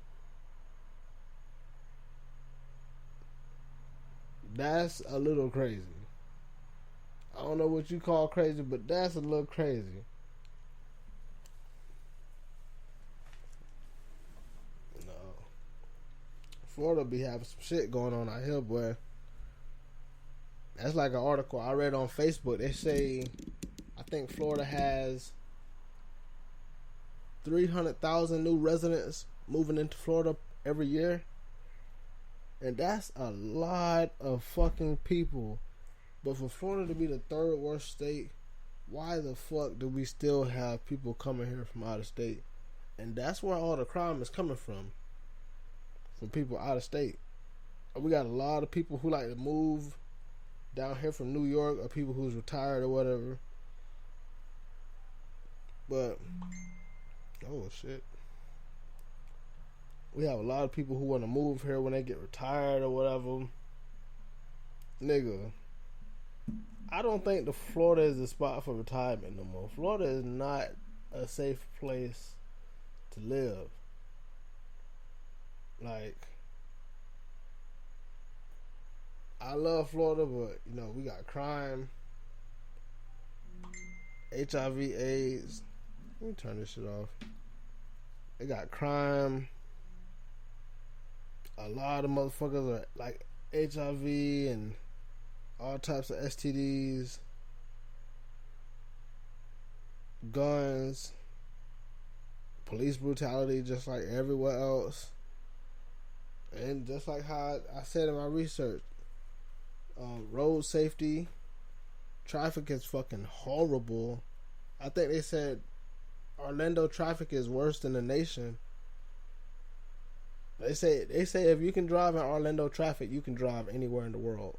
That's a little crazy. I don't know what you call crazy, but that's a little crazy. No. Florida be having some shit going on out here, boy. That's like an article I read on Facebook. They say, I think Florida has 300,000 new residents moving into Florida every year. And that's a lot of fucking people. But for Florida to be the 3rd worst state, why the fuck do we still have people coming here from out of state? And that's where all the crime is coming from people out of state. We got a lot of people who like to move down here from New York, or people who's retired or whatever. But oh shit, we have a lot of people who want to move here when they get retired or whatever. Nigga, I don't think the Florida is the spot for retirement no more. Florida is not a safe place to live. I love Florida, but we got crime, HIV, AIDS. Let me turn this shit off. They got crime. A lot of motherfuckers are HIV and all types of STDs, guns, police brutality just like everywhere else. And just like how I said in my research, road safety, traffic is fucking horrible. I think they said Orlando traffic is worse than the nation. They say if you can drive in Orlando traffic, you can drive anywhere in the world.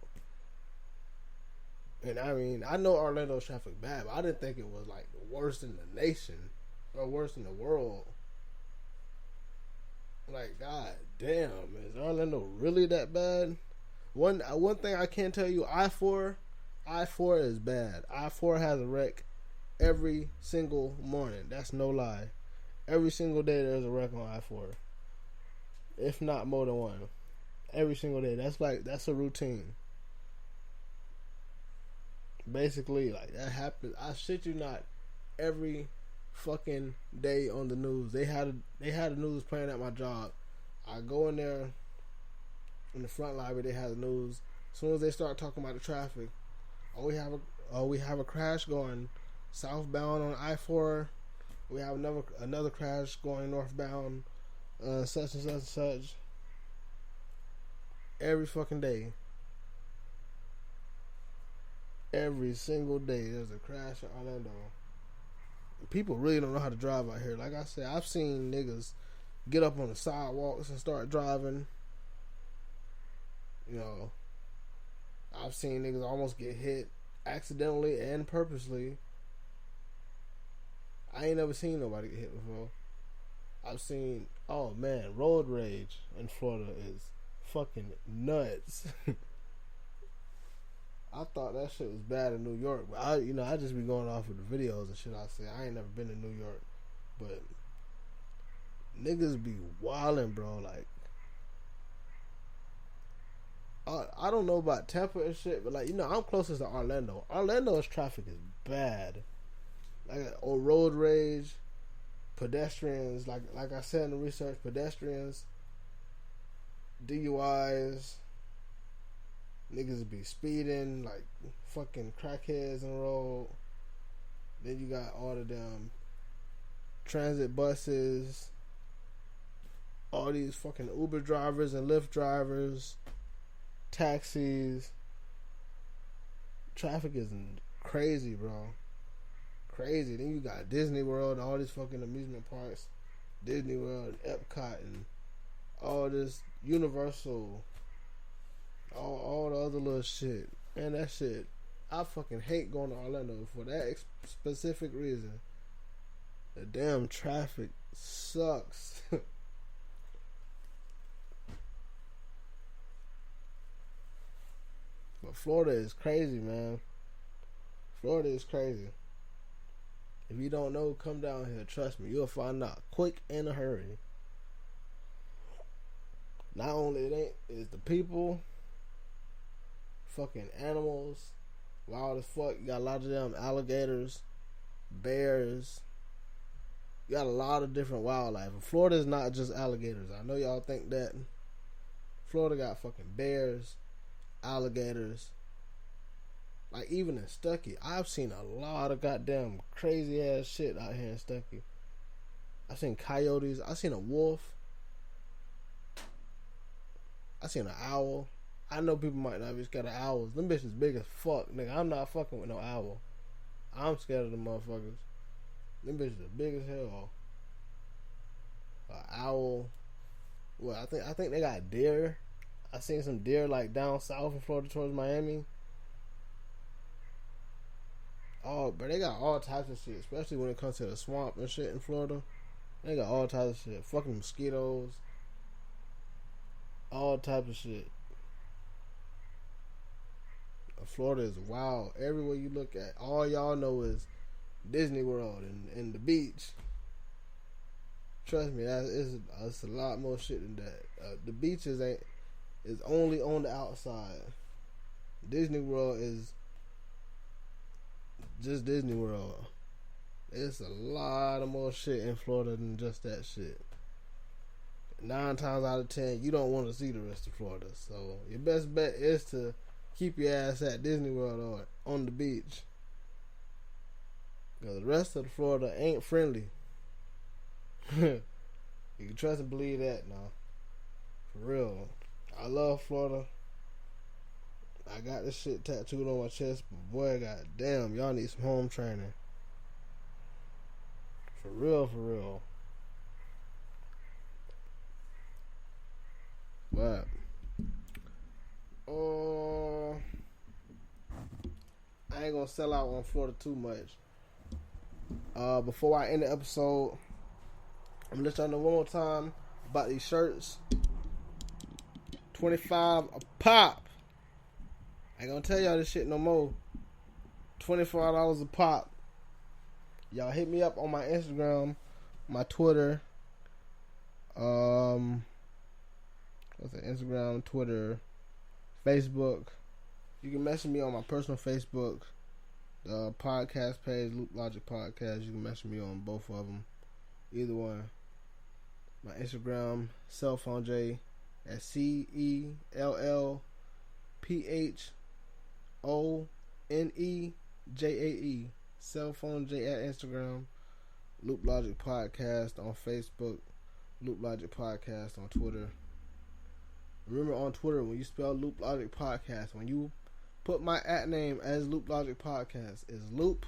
And I mean, I know Orlando's traffic bad, but I didn't think it was like the worst in the nation or worse in the world. Like, god damn, is Orlando really that bad? One thing I can tell you, I-4 is bad. I-4 has a wreck every single morning. That's no lie. Every single day there's a wreck on I-4. If not more than one. Every single day. That's a routine. Basically, like, that happens. I shit you not. Every fucking day on the news. They had the news playing at my job. I go in there in the front library. They have the news. As soon as they start talking about the traffic, we have a crash going southbound on I-4. We have another crash going northbound, such and such and such. Every fucking day. Every single day there's a crash in Orlando. People really don't know how to drive out here. Like I said, I've seen niggas get up on the sidewalks and start driving. You know, I've seen niggas almost get hit accidentally and purposely. I ain't never seen nobody get hit before. I've seen, oh man, road rage in Florida is fucking nuts. I thought that shit was bad in New York, but I just be going off of the videos and shit I see. I ain't never been to New York, but niggas be wildin', bro. Like, I don't know about Tampa and shit, but like, I'm closest to Orlando. Orlando's traffic is bad. Like, or road rage, pedestrians, like I said in the research, pedestrians, DUIs. Niggas be speeding like fucking crackheads on the road. Then you got all the damn transit buses, all these fucking Uber drivers and Lyft drivers, taxis. Traffic is crazy, bro. Crazy. Then you got Disney World and all these fucking amusement parks, Disney World, Epcot, and all this Universal. All the other little shit. Man, that shit, I fucking hate going to Orlando for that specific reason. The damn traffic sucks. But Florida is crazy, man. Florida is crazy. If you don't know, come down here. Trust me, you'll find out quick in a hurry. Not only is the people, fucking animals, wild as fuck. You got a lot of them alligators, bears. You got a lot of different wildlife. And Florida is not just alligators. I know y'all think that. Florida got fucking bears, alligators. Like, even in Stuckey, I've seen a lot of goddamn crazy ass shit out here in Stuckey. I've seen coyotes. I've seen a wolf. I've seen an owl. I know people might not be scared of owls. Them bitches big as fuck, nigga. I'm not fucking with no owl. I'm scared of them motherfuckers. Them bitches are big as hell. Owl. Well, I think they got deer. I seen some deer like down south in Florida towards Miami. Oh, but they got all types of shit, especially when it comes to the swamp and shit in Florida. They got all types of shit. Fucking mosquitoes. All types of shit. Florida is wild. Everywhere you look at, all y'all know is Disney World and the beach. Trust me, it's a lot more shit than that. The beaches is only on the outside. Disney World is just Disney World. It's a lot of more shit in Florida than just that shit. 9 times out of 10, you don't want to see the rest of Florida. So your best bet is to keep your ass at Disney World or on the beach. Because the rest of the Florida ain't friendly. You can trust and believe that now. For real. I love Florida. I got this shit tattooed on my chest, but boy, goddamn, y'all need some home training. For real, for real. But I ain't gonna sell out on Florida too much. Before I end the episode, I'm gonna let y'all know one more time about these shirts. $25 a pop. I ain't gonna tell y'all this shit no more. $25 a pop. Y'all hit me up on my Instagram, my Twitter. What's it? Instagram, Twitter, Facebook. You can message me on my personal Facebook, the podcast page, Loop Logic Podcast. You can message me on both of them. Either one. My Instagram, Cellphone J, at CELLPHONEJAE. Cellphone J at Instagram. Loop Logic Podcast on Facebook. Loop Logic Podcast on Twitter. Remember on Twitter, when you spell Loop Logic Podcast, when you put my @name as Loop Logic Podcast, is Loop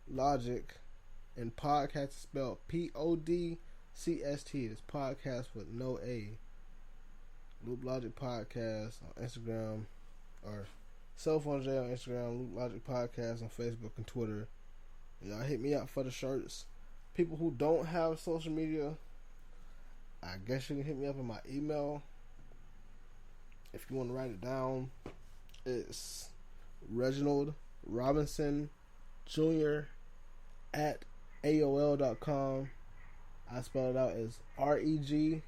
Logic, and podcast is spelled PODCST. It's podcast with no A. Loop Logic Podcast on Instagram, or Cellphone J on Instagram, Loop Logic Podcast on Facebook and Twitter. Y'all hit me up for the shirts. People who don't have social media, I guess you can hit me up in my email. If you want to write it down, it's Reginald Robinson Jr. at AOL.com. I spell it out as REGINALDROBINSONJR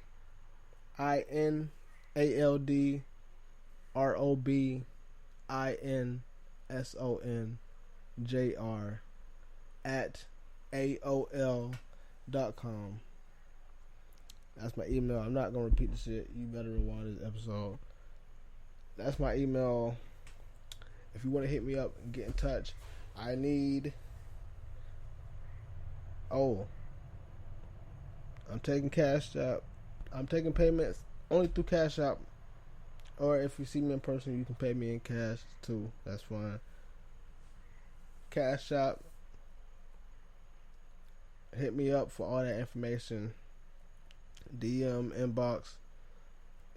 at AOL.com. That's my email. I'm not going to repeat the shit. You better rewind this episode. That's my email. If you want to hit me up and get in touch, I need... I'm taking Cash App. I'm taking payments only through Cash App. Or if you see me in person, you can pay me in cash too. That's fine. Cash App. Hit me up for all that information. DM, inbox,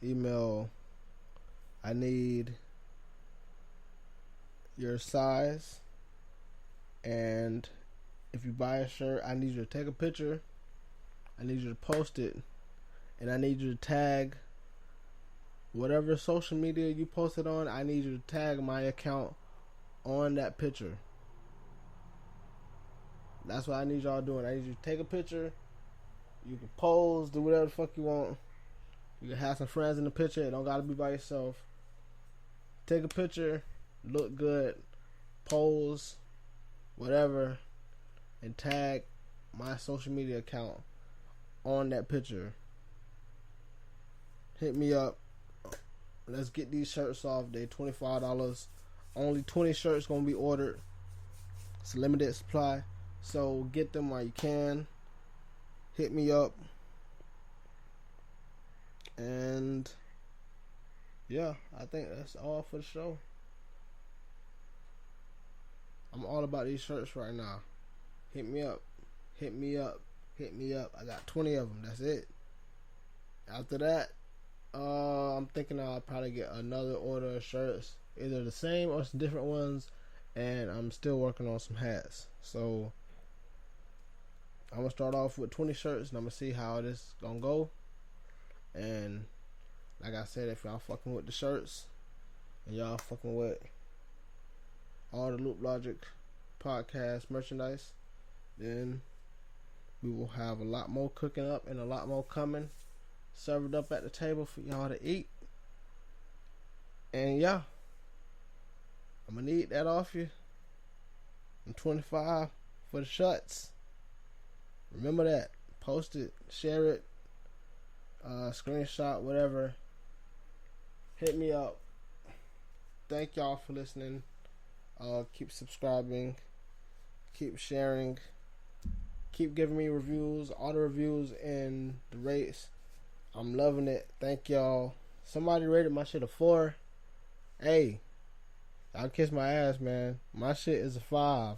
email. I need your size, and if you buy a shirt, I need you to take a picture, I need you to post it, and I need you to tag whatever social media you post it on. I need you to tag my account on that picture. That's what I need y'all doing. I need you to take a picture. You can pose, do whatever the fuck you want. You can have some friends in the picture. It don't gotta be by yourself. Take a picture, look good, pose, whatever, and tag my social media account on that picture. Hit me up. Let's get these shirts off. They're $25. Only 20 shirts gonna be ordered. It's a limited supply, so get them while you can. Hit me up. And yeah, I think that's all for the show. I'm all about these shirts right now. Hit me up. Hit me up. Hit me up. I got 20 of them. That's it. After that, I'm thinking I'll probably get another order of shirts. Either the same or some different ones. And I'm still working on some hats. So I'm going to start off with 20 shirts, and I'm going to see how this going to go. And like I said, if y'all fucking with the shirts and y'all fucking with all the Loop Logic podcast merchandise, then we will have a lot more cooking up and a lot more coming, served up at the table for y'all to eat. And yeah, I'm gonna need that off you. I'm 25 for the shirts. Remember that. Post it, share it, screenshot, whatever. Hit me up. Thank y'all for listening. Keep subscribing, keep sharing, Keep giving me reviews, all the reviews and the rates. I'm loving it. Thank y'all. Somebody rated my shit a 4. Hey, I'll kiss my ass, man. My shit is a 5.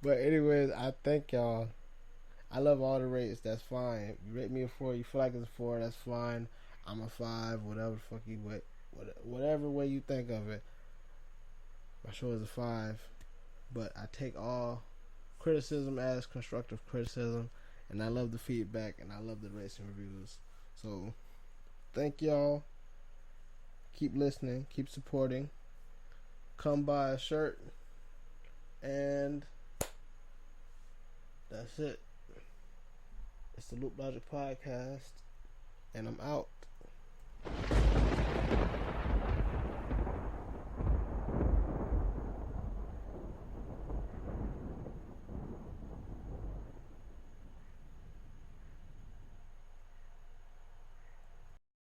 But anyways, I thank y'all. I love all the rates. That's fine. You rate me a 4. You feel like it's a 4. That's fine. I'm a 5. Whatever the fuck you whatever way you think of it. My show is a 5. But I take all criticism as constructive criticism, and I love the feedback, and I love the rates and reviews. So thank y'all. Keep listening, keep supporting. Come buy a shirt, and that's it. It's the Loop Logic Podcast, and I'm out.